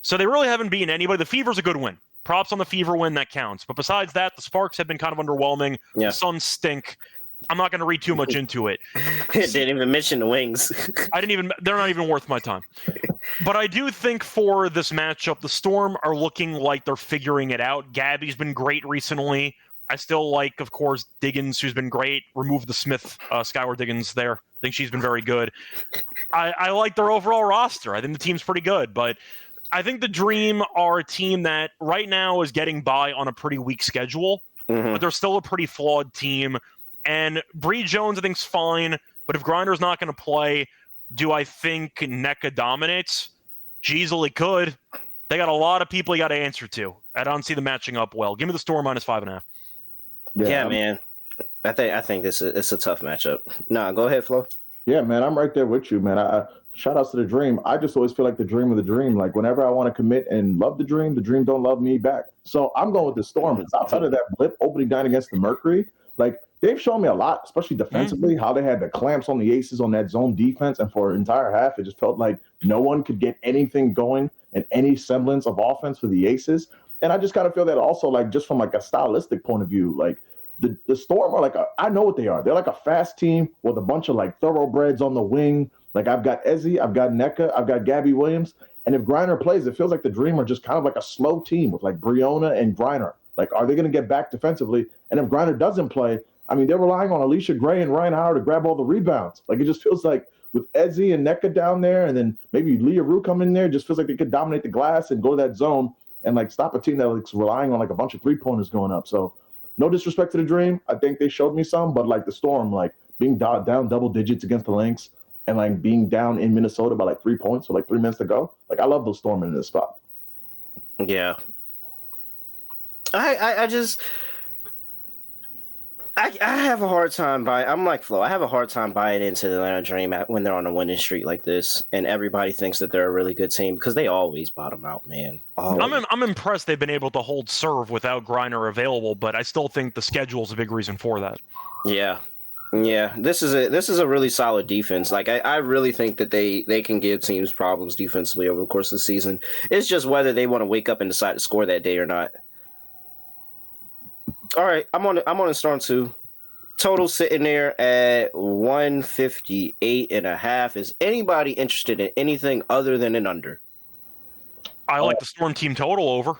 So they really haven't beaten anybody. The Fever's a good win. Props on the Fever win, that counts. But besides that, the Sparks have been kind of underwhelming. Yeah. The Suns stink. I'm not going to read too much into it. Didn't even mention the Wings. They're not even worth my time. But I do think for this matchup, the Storm are looking like they're figuring it out. Gabby's been great recently. I still like, of course, Diggins, who's been great. Remove the Smith, Skyward Diggins there. I think she's been very good. I like their overall roster. I think the team's pretty good. But I think the Dream are a team that right now is getting by on a pretty weak schedule. But they're still a pretty flawed team. And Bree Jones, I think, is fine. But if Grinder's not going to play, do I think NECA dominates? She easily could. They got a lot of people you got to answer to. I don't see them matching up well. Give me the Storm minus 5.5. Yeah, man. I think it's a tough matchup. No, go ahead, Flo. Yeah, man, I'm right there with you, man. Shout outs to the Dream. I just always feel like the dream of the Dream. Like whenever I want to commit and love the Dream don't love me back. So I'm going with the Storm. Because outside of that blip opening down against the Mercury, like they've shown me a lot, especially defensively, how they had the clamps on the Aces on that zone defense. And for an entire half, it just felt like no one could get anything going and any semblance of offense for the Aces. And I just kind of feel that also, like, just from like a stylistic point of view, like the Storm are like, I know what they are. They're like a fast team with a bunch of like thoroughbreds on the wing. Like I've got Ezzy, I've got NECA, I've got Gabby Williams. And if Grinder plays, it feels like the Dream are just kind of like a slow team with like Brianna and Griner. Like, are they going to get back defensively? And if Grinder doesn't play, I mean, they're relying on Alicia Gray and Ryan Howard to grab all the rebounds. Like, it just feels like with Ezzy and NECA down there, and then maybe Leah Rue come in there, it just feels like they could dominate the glass and go to that zone and, like, stop a team that's relying on, like, a bunch of three-pointers going up. So, no disrespect to the Dream. I think they showed me some, but, like, the Storm, like, being down double digits against the Lynx and, like, being down in Minnesota by, like, 3 points with, like, 3 minutes to go. Like, I love those Storm in this spot. Yeah. I have a hard time I'm like Flo. I have a hard time buying into the Atlanta Dream when they're on a winning streak like this, and everybody thinks that they're a really good team because they always bottom out, man. I'm impressed they've been able to hold serve without Griner available, but I still think the schedule is a big reason for that. Yeah. This is a really solid defense. Like I really think that they can give teams problems defensively over the course of the season. It's just whether they want to wake up and decide to score that day or not. All right, I'm on the Storm too. Total sitting there at 158.5. Is anybody interested in anything other than an under? I like the Storm team total over.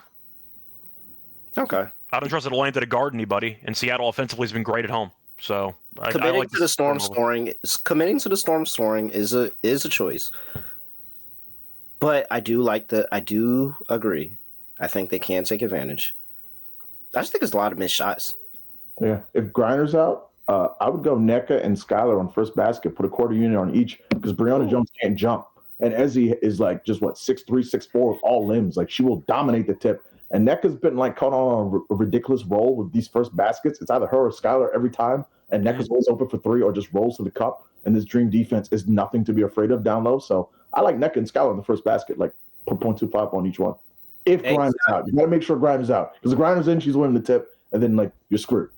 Okay. I don't trust Atlanta to guard anybody, and Seattle offensively has been great at home. So committing to the Storm scoring is a choice. But I do agree. I think they can take advantage. I just think there's a lot of missed shots. Yeah. If Grinder's out, I would go NECA and Skylar on first basket, put a quarter unit on each because Brianna Jones can't jump. And Ezzy is like just 6'3", 6'4" with all limbs. Like she will dominate the tip. And NECA's been like caught on a ridiculous roll with these first baskets. It's either her or Skylar every time. And NECA's always open for three or just rolls to the cup. And this Dream defense is nothing to be afraid of down low. So I like NECA and Skylar in the first basket, like put 0.25 on each one. If Grinder's out, you got to make sure Grinder's out because if Grinder's in, she's winning the tip, and then like you're screwed.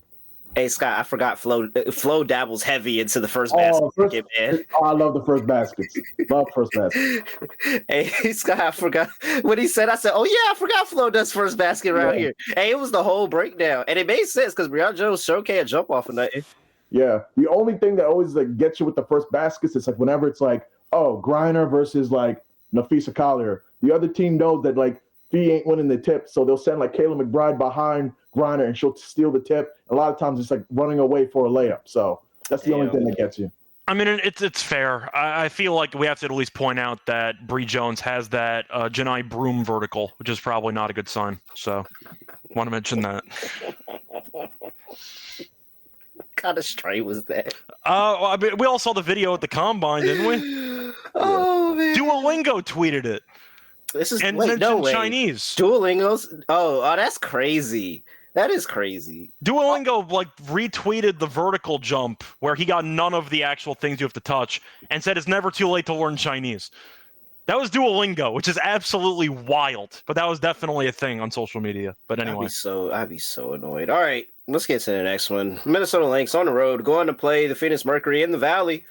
Hey Scott, I forgot Flo dabbles heavy into the first basket. I love the first baskets. Love first basket. Hey Scott, I forgot what he said. I said, "Oh yeah, I forgot Flo does first basket around here." Hey, it was the whole breakdown, and it made sense because Brianna Jones sure can't jump off of nothing. Yeah, the only thing that always like gets you with the first baskets is like whenever it's like, oh, Griner versus like Nafisa Collier. The other team knows that like Fee ain't winning the tip, so they'll send like Kayla McBride behind Griner and she'll steal the tip. A lot of times it's like running away for a layup. So that's the only thing that gets you. I mean, it's fair. I feel like we have to at least point out that Bree Jones has that Janai Broom vertical, which is probably not a good sign. So want to mention that. What kind of straight was that? I mean, we all saw the video at the Combine, didn't we? Oh, man. Duolingo tweeted it. This is and mentioned Chinese. Duolingo's. Oh, that's crazy. That is crazy. Duolingo retweeted the vertical jump where he got none of the actual things you have to touch and said it's never too late to learn Chinese. That was Duolingo, which is absolutely wild, but that was definitely a thing on social media. But anyway, I'd be so annoyed. All right, let's get to the next one. Minnesota Lynx on the road, going to play the Phoenix Mercury in the Valley.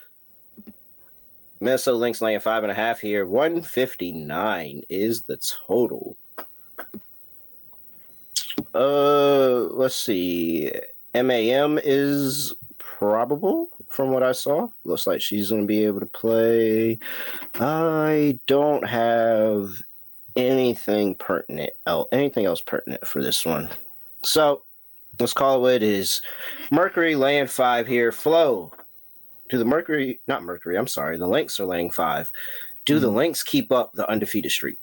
Minnesota Lynx laying 5.5 here. 159 is the total. Let's see. MAM is probable from what I saw. Looks like she's going to be able to play. I don't have anything else pertinent for this one. So let's call it what it is. Mercury laying 5 here. Flo. Do the the Lynx are laying 5. Do the Lynx keep up the undefeated streak?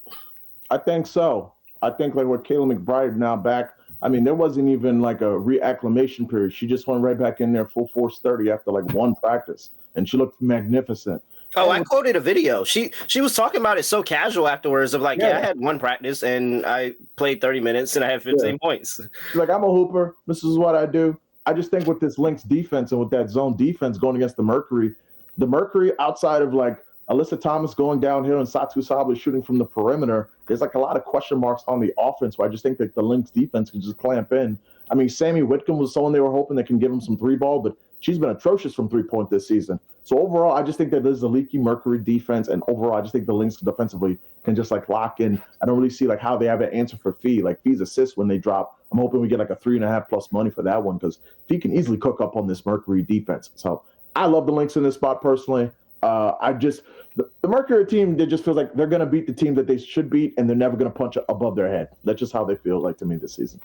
I think so. I think like with Kayla McBride now back, I mean, there wasn't even like a reacclimation period. She just went right back in there full force 30 after like one practice, and she looked magnificent. Oh, I quoted a video. She was talking about it so casual afterwards of like, I had one practice and I played 30 minutes and I had 15 points. She's like, I'm a hooper. This is what I do. I just think with this Lynx defense and with that zone defense going against the Mercury outside of like Alyssa Thomas going downhill and Satu Sabli shooting from the perimeter, there's like a lot of question marks on the offense. So I just think that the Lynx defense can just clamp in. I mean, Sammy Whitcomb was someone they were hoping that can give him some 3-ball, but she's been atrocious from 3-point this season. So overall, I just think that there's a leaky Mercury defense, and overall, I just think the Lynx defensively can just like lock in. I don't really see like how they have an answer for Fee. Like Fee's assists when they drop, I'm hoping we get like a 3.5 plus money for that one because Fee can easily cook up on this Mercury defense. So I love the Lynx in this spot personally. The Mercury team, they just feels like they're going to beat the team that they should beat, and they're never going to punch above their head. That's just how they feel like to me this season.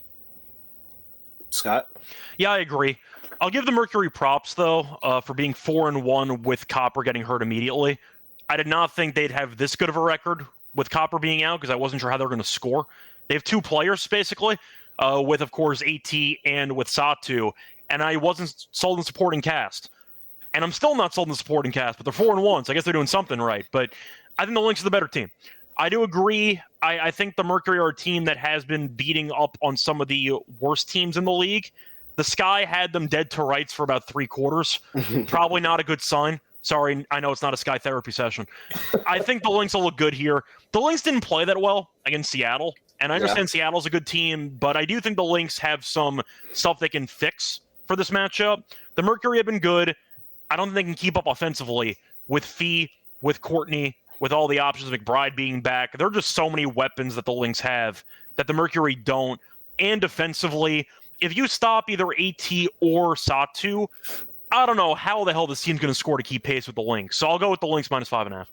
Scott? Yeah, I agree. I'll give the Mercury props, though, for being 4-1 with Copper getting hurt immediately. I did not think they'd have this good of a record with Copper being out because I wasn't sure how they were going to score. They have 2 players, basically, with, of course, AT and with Satu, and I wasn't sold in supporting cast. And I'm still not sold in the supporting cast, but they're 4-1, so I guess they're doing something right. But I think the Lynx are the better team. I do agree. I think the Mercury are a team that has been beating up on some of the worst teams in the league. The Sky had them dead to rights for about 3 quarters. Probably not a good sign. Sorry, I know it's not a Sky therapy session. I think the Lynx will look good here. The Lynx didn't play that well against Seattle, and I understand Seattle's a good team, but I do think the Lynx have some stuff they can fix for this matchup. The Mercury have been good. I don't think they can keep up offensively with Fee, with Courtney, with all the options of McBride being back. There are just so many weapons that the Lynx have that the Mercury don't. And defensively, if you stop either AT or Satu, I don't know how the hell this team's going to score to keep pace with the Lynx. So I'll go with the Lynx minus 5.5.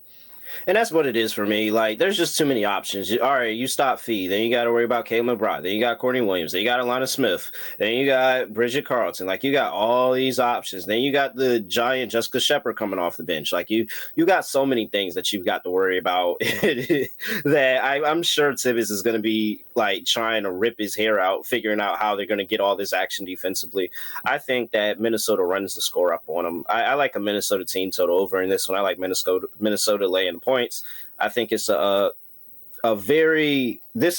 And that's what it is for me. Like, there's just too many options. All right, you stop Fee. Then you got to worry about Caitlin McBride. Then you got Courtney Williams. Then you got Alana Smith. Then you got Bridget Carlton. Like, you got all these options. Then you got the giant Jessica Shepard coming off the bench. Like, you got so many things that you've got to worry about that I'm sure Tibbs is going to be, like, trying to rip his hair out, figuring out how they're going to get all this action defensively. I think that Minnesota runs the score up on them. I like a Minnesota team total over in this one. I like Minnesota laying points. I think it's this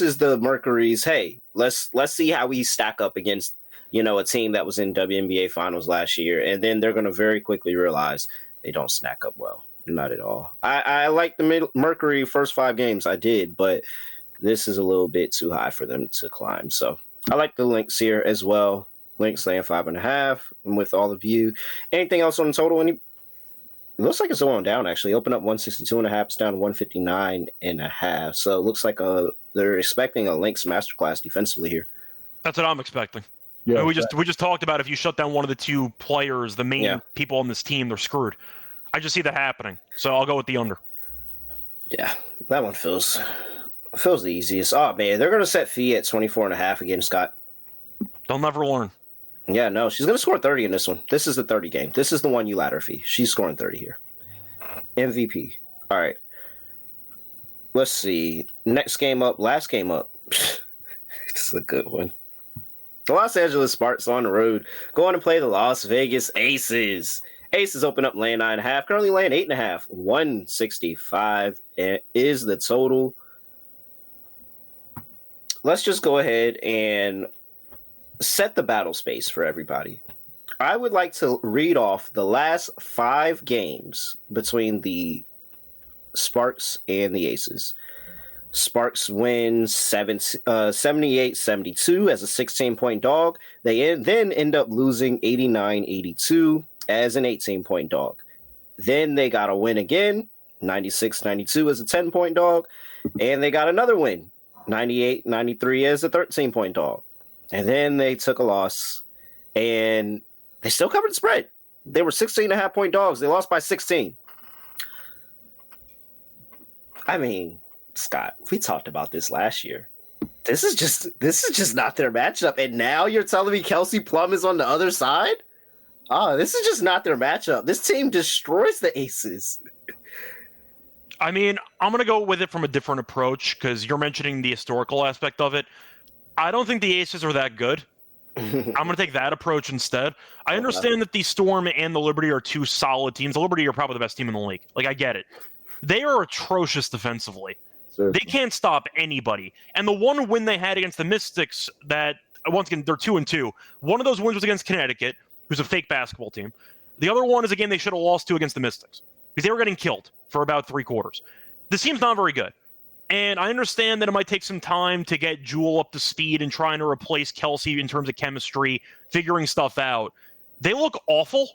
is the Mercury's, hey, let's see how we stack up against, a team that was in WNBA finals last year. And then they're going to very quickly realize they don't stack up well. Not at all. I like the Mercury first 5 games. I did, but this is a little bit too high for them to climb. So I like the Lynx here as well. Lynx laying 5.5. I'm with all of you. Anything else on the total? It looks like it's going down, actually. Open up 162.5. It's down to 159.5. So it looks like they're expecting a Lynx masterclass defensively here. That's what I'm expecting. Yeah, I mean, we just talked about if you shut down one of the 2 players, the main people on this team, they're screwed. I just see that happening. So I'll go with the under. Yeah, that one feels the easiest. Oh, man, they're going to set Fee at 24.5 again, Scott. They'll never learn. Yeah, no, she's going to score 30 in this one. This is the 30 game. This is the one you ladder Fee. She's scoring 30 here. MVP. All right. Let's see. Next game up, last game up. It's a good one. The Los Angeles Sparks on the road going to play the Las Vegas Aces. Aces open up laying 9.5, currently laying 8.5. 165 is the total. Let's just go ahead and set the battle space for everybody. I would like to read off the last 5 games between the Sparks and the Aces. Sparks win 78-72 as a 16-point dog. They then end up losing 89-82 as an 18-point dog. Then they got a win again, 96-92 as a 10-point dog. And they got another win, 98-93 as a 13-point dog. And then they took a loss, and they still covered the spread. They were 16.5-point dogs. They lost by 16. I mean, Scott, we talked about this last year. This is just not their matchup. And now you're telling me Kelsey Plum is on the other side? Oh, this is just not their matchup. This team destroys the Aces. I mean, I'm going to go with it from a different approach because you're mentioning the historical aspect of it. I don't think the Aces are that good. I'm going to take that approach instead. I understand that the Storm and the Liberty are 2 solid teams. The Liberty are probably the best team in the league. Like, I get it. They are atrocious defensively. They can't stop anybody. And the one win they had against the Mystics that, once again, they're 2-2. One of those wins was against Connecticut, who's a fake basketball team. The other one is a game they should have lost to against the Mystics because they were getting killed for about 3 quarters. This team's not very good. And I understand that it might take some time to get Jewel up to speed and trying to replace Kelsey in terms of chemistry, figuring stuff out. They look awful.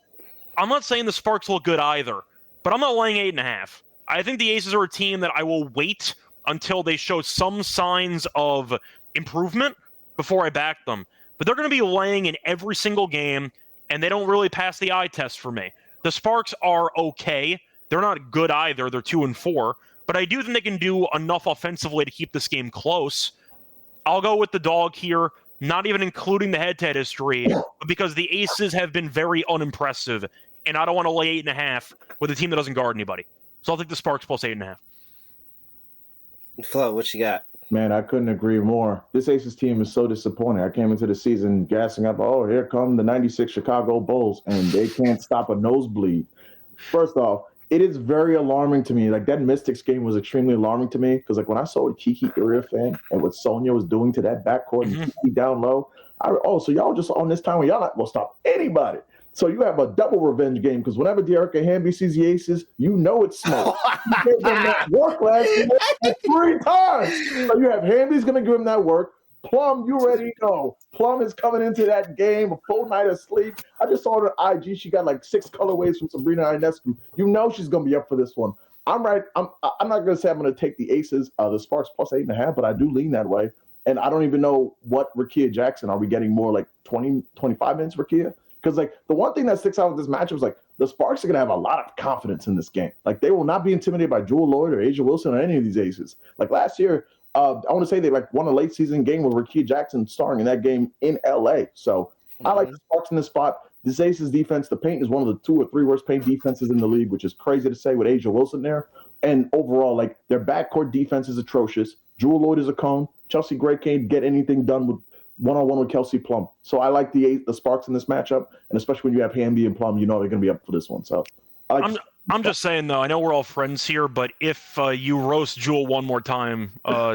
I'm not saying the Sparks look good either, but I'm not laying 8.5. I think the Aces are a team that I will wait until they show some signs of improvement before I back them. But they're going to be laying in every single game, and they don't really pass the eye test for me. The Sparks are okay. They're not good either. They're 2-4. But I do think they can do enough offensively to keep this game close. I'll go with the dog here, not even including the head-to-head history, but because the Aces have been very unimpressive, and I don't want to lay 8.5 with a team that doesn't guard anybody. So I'll take the Sparks plus 8.5. Flo, what you got? Man, I couldn't agree more. This Aces team is so disappointing. I came into the season gassing up, oh, here come the 96 Chicago Bulls, and they can't stop a nosebleed. First off, it is very alarming to me. Like, that Mystics game was extremely alarming to me because, like, when I saw what Kiki Iriafen and what Sonya was doing to that backcourt and Kiki down low, so y'all just on this time when y'all not going to stop anybody. So you have a double revenge game because whenever De'Arica Hamby sees the Aces, you know it's smoke. You gave them that work last year 3 times. So you have Hamby's going to give him that work. Plum, you already know. Plum is coming into that game, a full night of sleep. I just saw her on IG. She got like 6 colorways from Sabrina Ionescu. You know she's going to be up for this one. I'm right. I'm not going to say I'm going to take the Aces, the Sparks plus 8.5, but I do lean that way. And I don't even know what Rakia Jackson. Are we getting more like 20, 25 minutes Rakia? Because, like, the one thing that sticks out with this matchup is, like, the Sparks are going to have a lot of confidence in this game. Like, they will not be intimidated by Jewel Lloyd or Asia Wilson or any of these Aces. Like, last year, I want to say they, like, won a late-season game with Rakia Jackson starring in that game in L.A. So I like the Sparks in this spot. This Aces defense, the paint is one of the 2 or 3 worst paint defenses in the league, which is crazy to say with Asia Wilson there. And overall, like, their backcourt defense is atrocious. Jewel Lloyd is a cone. Chelsea Gray can't get anything done with one-on-one with Kelsey Plum. So I like the Sparks in this matchup, and especially when you have Hamby and Plum, you know they're going to be up for this one. So I'm just saying, though, I know we're all friends here, but if you roast Jewel one more time,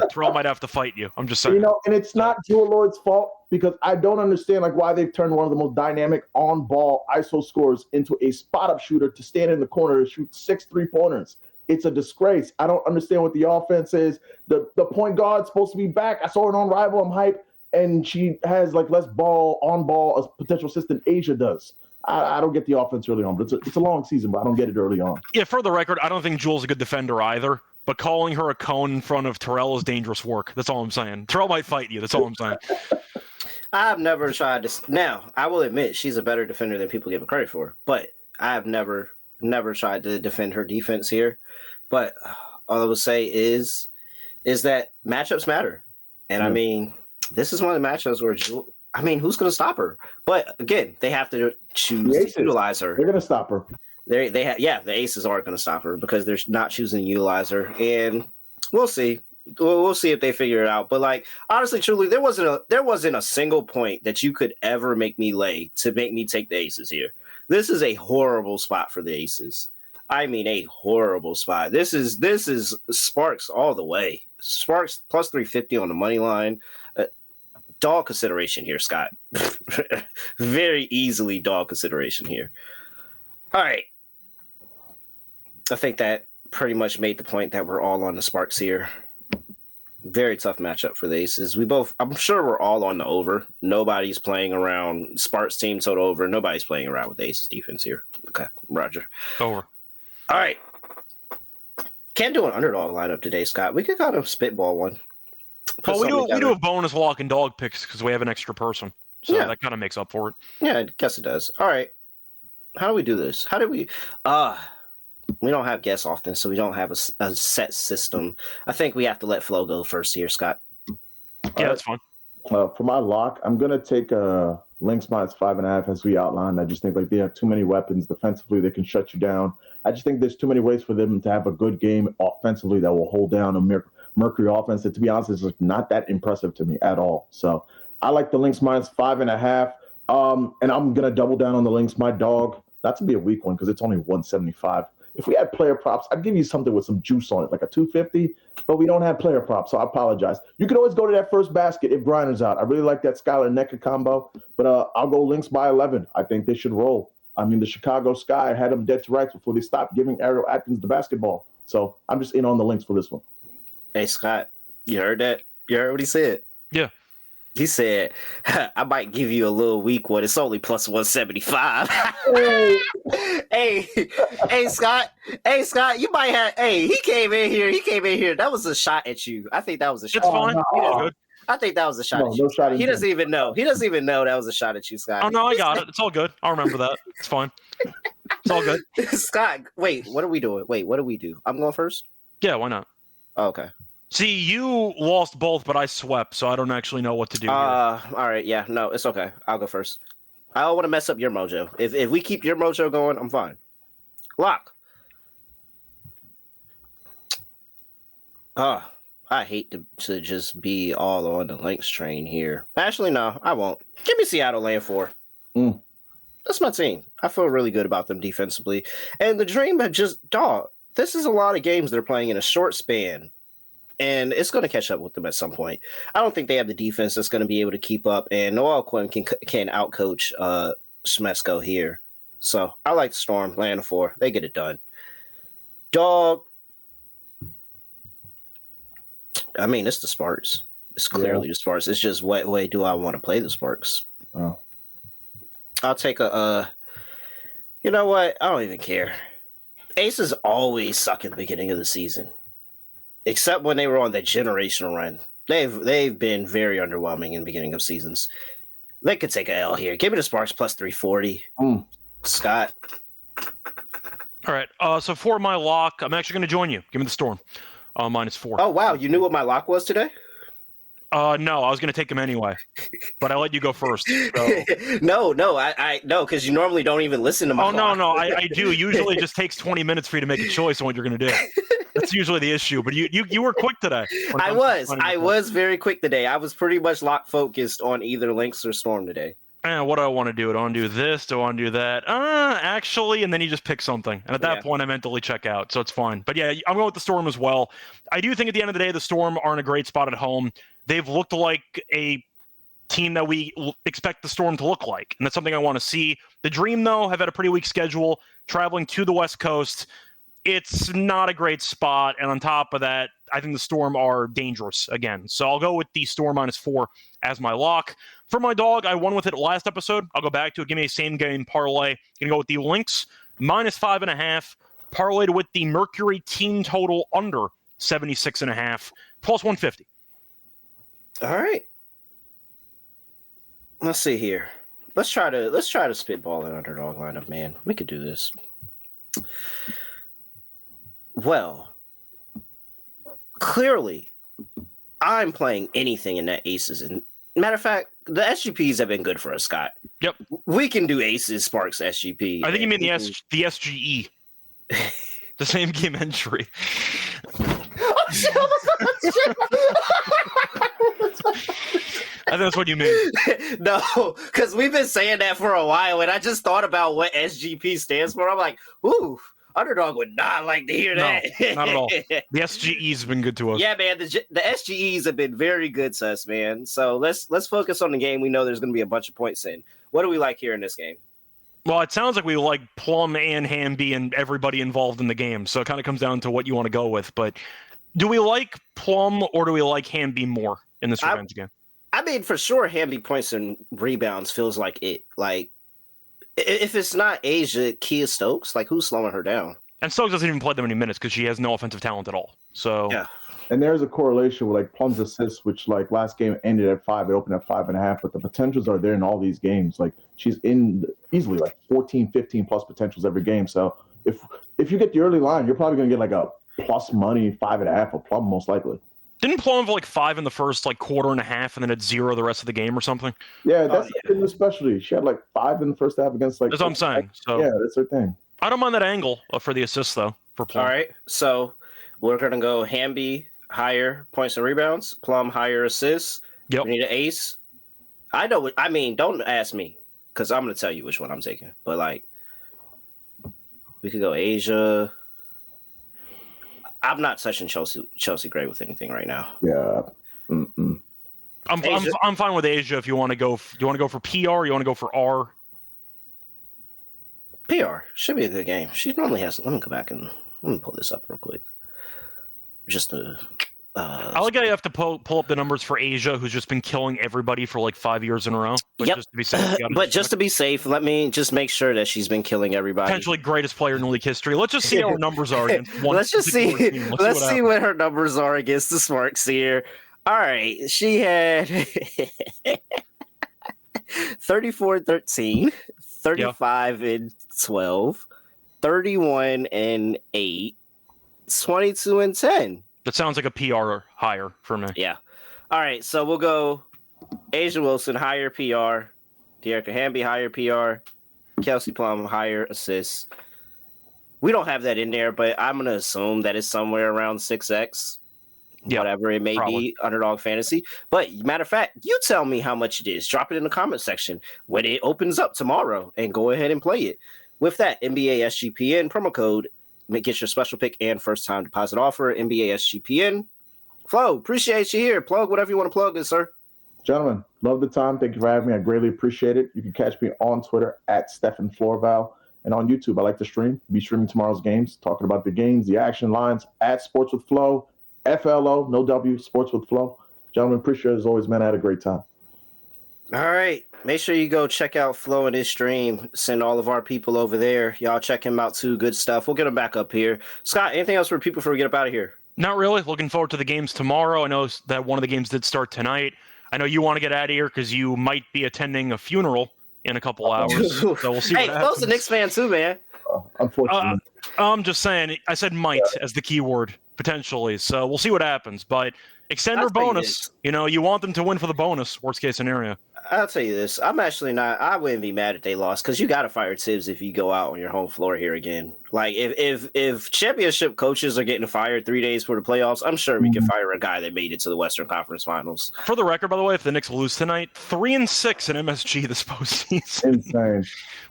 Terrell might have to fight you. I'm just saying. You know, and it's not Jewel Lloyd's fault because I don't understand like why they've turned one of the most dynamic on-ball ISO scorers into a spot-up shooter to stand in the corner and shoot 6 3-pointers. It's a disgrace. I don't understand what the offense is. The point guard's supposed to be back. I saw it on Rival. I'm hyped. And she has like less on ball as potential assistant Asia does. I don't get the offense early on, but it's a long season, but I don't get it early on. Yeah, for the record, I don't think Jewel's a good defender either, but calling her a cone in front of Terrell is dangerous work. That's all I'm saying. Terrell might fight you. That's all I'm saying. I've never tried to. Now, I will admit she's a better defender than people give her credit for, but I have never tried to defend her defense here. But all I would say is that matchups matter. And I mean, this is one of the matchups where who's going to stop her? But again, they have to choose to utilize her. They're going to stop her. The Aces aren't going to stop her because they're not choosing to utilize her, and we'll see. We'll see if they figure it out. But like, honestly, truly, there wasn't a single point that you could ever make me lay to make me take the Aces here. This is a horrible spot for the Aces. I mean, a horrible spot. This is Sparks all the way. Sparks plus 350 on the money line. dog consideration here, Scott. Very easily dog consideration here. All right. I think that pretty much made the point that we're all on the Sparks here. Very tough matchup for the Aces. I'm sure we're all on the over. Nobody's playing around. Sparks team total over. Nobody's playing around with the Aces defense here. Okay, Roger. Over. All right. Can't do an underdog lineup today, Scott. We could kind of spitball one. Well, we do a bonus lock and dog picks because we have an extra person. So that kind of makes up for it. Yeah, I guess it does. All right. How do we do this? How do we we don't have guests often, so we don't have a set system. I think we have to let Flo go first here, Scott. Yeah, that's fine. For my lock, I'm going to take Lynx minus 5.5 as we outlined. I just think like they have too many weapons defensively. They can shut you down. I just think there's too many ways for them to have a good game offensively that will hold down a Mercury offense. And to be honest, it's like not that impressive to me at all. So I like the Lynx minus 5.5. And I'm going to double down on the Lynx, my dog. Not to be a weak one because it's only 175. If we had player props, I'd give you something with some juice on it, like a 250, but we don't have player props, so I apologize. You can always go to that first basket if Griner's out. I really like that Skylar Necker combo, but I'll go Lynx by 11. I think they should roll. I mean, the Chicago Sky had them dead to rights before they stopped giving Ariel Atkins the basketball. So I'm just in on the Lynx for this one. Hey, Scott, you heard that? You heard what he said? Yeah. He said, I might give you a little weak one. It's only plus 175. Hey, Scott. Hey, Scott, you might have. Hey, he came in here. That was a shot at you. I think that was a shot. It's fine. No. I think that was a shot at you. No he doesn't even know. He doesn't even know that was a shot at you, Scott. Oh, no, I got it. It's all good. I'll remember that. It's fine. It's all good. Scott, wait, what are we doing? Wait, what do we do? I'm going first? Yeah, why not? Oh, okay. See, you lost both, but I swept, so I don't actually know what to do here. All right, yeah, no, it's okay. I'll go first. I don't want to mess up your mojo. If we keep your mojo going, I'm fine. Lock. I hate to just be all on the Lynx train here. Actually, no, I won't. Give me Seattle laying 4. That's my team. I feel really good about them defensively. And the Dream have just, this is a lot of games they're playing in a short span. And it's going to catch up with them at some point. I don't think they have the defense that's going to be able to keep up. And Noel Quinn can outcoach Smesco here. So I like the Storm, laying 4. They get it done. Dog. I mean, it's the Sparks. It's clearly the Sparks. It's just what way do I want to play the Sparks? Oh. I'll take you know what? I don't even care. Aces always suck at the beginning of the season. Except when they were on that generational run. They've been very underwhelming in the beginning of seasons. They could take a L here. Give me the Sparks plus 340. Scott. All right. So for my lock, I'm actually going to join you. Give me the Storm. Minus 4. Oh, wow. You knew what my lock was today? No, I was going to take him anyway, but I let you go first. So. No, because you normally don't even listen to my lock. No, I do. Usually it just takes 20 minutes for you to make a choice on what you're going to do. That's usually the issue, but you were quick today. I was very quick today. I was pretty much lock focused on either Lynx or Storm today. What do I want to do? Do I want to do this? Do I want to do that? Actually, and then you just pick something. And at that point, I mentally check out, so it's fine. But yeah, I'm going with the Storm as well. I do think at the end of the day, the Storm are in a great spot at home. They've looked like a team that we expect the Storm to look like, and that's something I want to see. The Dream, though, have had a pretty weak schedule, traveling to the West Coast. It's not a great spot, and on top of that, I think the Storm are dangerous again. So I'll go with the Storm minus 4 as my lock. For my dog, I won with it last episode. I'll go back to it. Give me a same-game parlay. Going to go with the Lynx minus 5.5, parlayed with the Mercury team total under 76.5, plus 150. All right. Let's see here. Let's try to spitball an underdog lineup, man. We could do this. Well, clearly, I'm playing anything in that Aces. And matter of fact, the SGPs have been good for us, Scott. Yep. We can do Aces, Sparks, SGP. I think you mean the SGE. The same game entry. I think that's what you mean. No, because we've been saying that for a while, and I just thought about what SGP stands for. I'm like, ooh, Underdog would not like to hear that. Not at all. The SGE's been good to us. Yeah, man. The SGEs have been very good to us, man. So let's focus on the game. We know there's going to be a bunch of points in. What do we like here in this game? Well, it sounds like we like Plum and Hamby and everybody involved in the game. So it kind of comes down to what you want to go with. But do we like Plum or do we like Hamby more in this revenge game? I mean, for sure, Hamby points and rebounds feels like it. Like, if it's not Asia, Kia Stokes, like, who's slowing her down? And Stokes doesn't even play that many minutes because she has no offensive talent at all. So yeah. And there's a correlation with like Plum's assists, which like last game ended at 5, it opened at 5.5, but the potentials are there in all these games. Like she's in easily like 14, 15 plus potentials every game. So if you get the early line, you're probably gonna get like a plus money 5.5 of Plum most likely. Didn't Plum have like 5 in the first like quarter and a half, and then at 0 the rest of the game or something? Yeah, that's her specialty. She had like 5 in the first half against like. That's what I'm saying. So yeah, that's her thing. I don't mind that angle for the assist though for Plum. All right, so we're gonna go Hamby higher points and rebounds, Plum higher assists. Yep. We need an ace. I know. I mean, don't ask me because I'm gonna tell you which one I'm taking. But like, we could go Asia. I'm not touching Chelsea Gray with anything right now. Yeah. I'm fine with Asia if you want to go. Do you want to go for PR or you want to go for R? PR should be a good game. She normally has. Let me go back and let me pull this up real quick. Just to. I like how you have to pull up the numbers for Asia, who's just been killing everybody for like 5 years in a row. But yep. Just to be safe, just to be safe, let me just make sure that she's been killing everybody. Potentially greatest player in the league history. Let's just see how her numbers are against one. Let's just see. Let's see what her numbers are against the Smarks here. All right, she had 34-13, 35-12, 31-8, 22-10. That sounds like a PR higher for me. Yeah. All right, so we'll go Asia Wilson, higher PR. Dearica Hamby, higher PR. Kelsey Plum, higher assists. We don't have that in there, but I'm going to assume that it's somewhere around 6X. Yep, whatever it may be, Underdog Fantasy. But matter of fact, you tell me how much it is. Drop it in the comment section when it opens up tomorrow and go ahead and play it. With that, NBA SGPN promo code. Get your special pick and first time deposit offer. NBA SGPN. Flo, appreciate you here. Plug whatever you want to plug, sir. Gentlemen, love the time. Thank you for having me. I greatly appreciate it. You can catch me on Twitter at Stephen Florval and on YouTube. I like to stream. Be streaming tomorrow's games, talking about the games, the action lines at Sports with Flo, FLO, no W, Sports with Flo. Gentlemen, appreciate it as always, man. I had a great time. All right. Make sure you go check out Flo and his stream. Send all of our people over there. Y'all check him out too. Good stuff. We'll get him back up here. Scott, anything else for people before we get up out of here? Not really. Looking forward to the games tomorrow. I know that one of the games did start tonight. I know you want to get out of here because you might be attending a funeral in a couple hours. So we'll see. Hey, Flo's a Knicks fan too, man. Unfortunately. I'm just saying. I said might as the key word potentially. So we'll see what happens. But extender bonus. You know, you want them to win for the bonus. Worst case scenario. I'll tell you this. I'm actually not. I wouldn't be mad if they lost because you got to fire Tibbs if you go out on your home floor here again. Like if championship coaches are getting fired 3 days for the playoffs, I'm sure we can fire a guy that made it to the Western Conference Finals. For the record, by the way, if the Knicks lose tonight, 3-6 in MSG this postseason. Insane.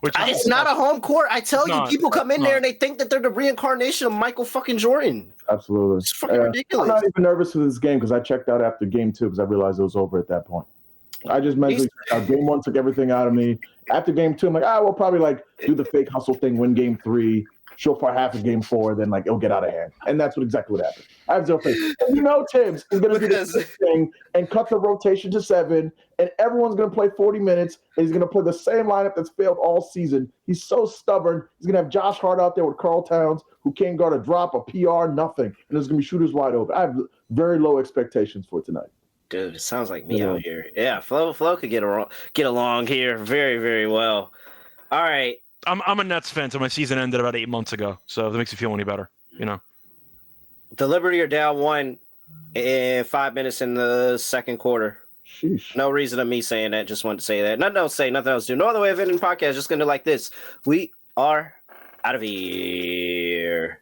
It's not a home court. I tell you, people come in there and they think that they're the reincarnation of Michael fucking Jordan. Absolutely. It's fucking ridiculous. I'm not even nervous for this game because I checked out after game 2 because I realized it was over at that point. I just mentally game 1 took everything out of me. After game 2, I'm like, we'll probably like do the fake hustle thing, win game 3, show for half of game 4, then like it'll get out of hand. And that's exactly what happened. I have zero faith. And you know Tibbs is going to do this thing and cut the rotation to 7, and everyone's going to play 40 minutes, and he's going to play the same lineup that's failed all season. He's so stubborn. He's going to have Josh Hart out there with Karl Towns, who can't guard a drop, a PR, nothing. And there's going to be shooters wide open. I have very low expectations for tonight. Dude, it sounds like me out here. Yeah, Flo could get along here very, very well. All right. I'm a Nets fan, so my season ended about 8 months ago. So if that makes you feel any better, you know. The Liberty are down 1 in 5 minutes in the second quarter. Sheesh. No reason of me saying that. Just wanted to say that. Nothing else to say. Nothing else to do. No other way of ending the podcast. Just going to do like this. We are out of here.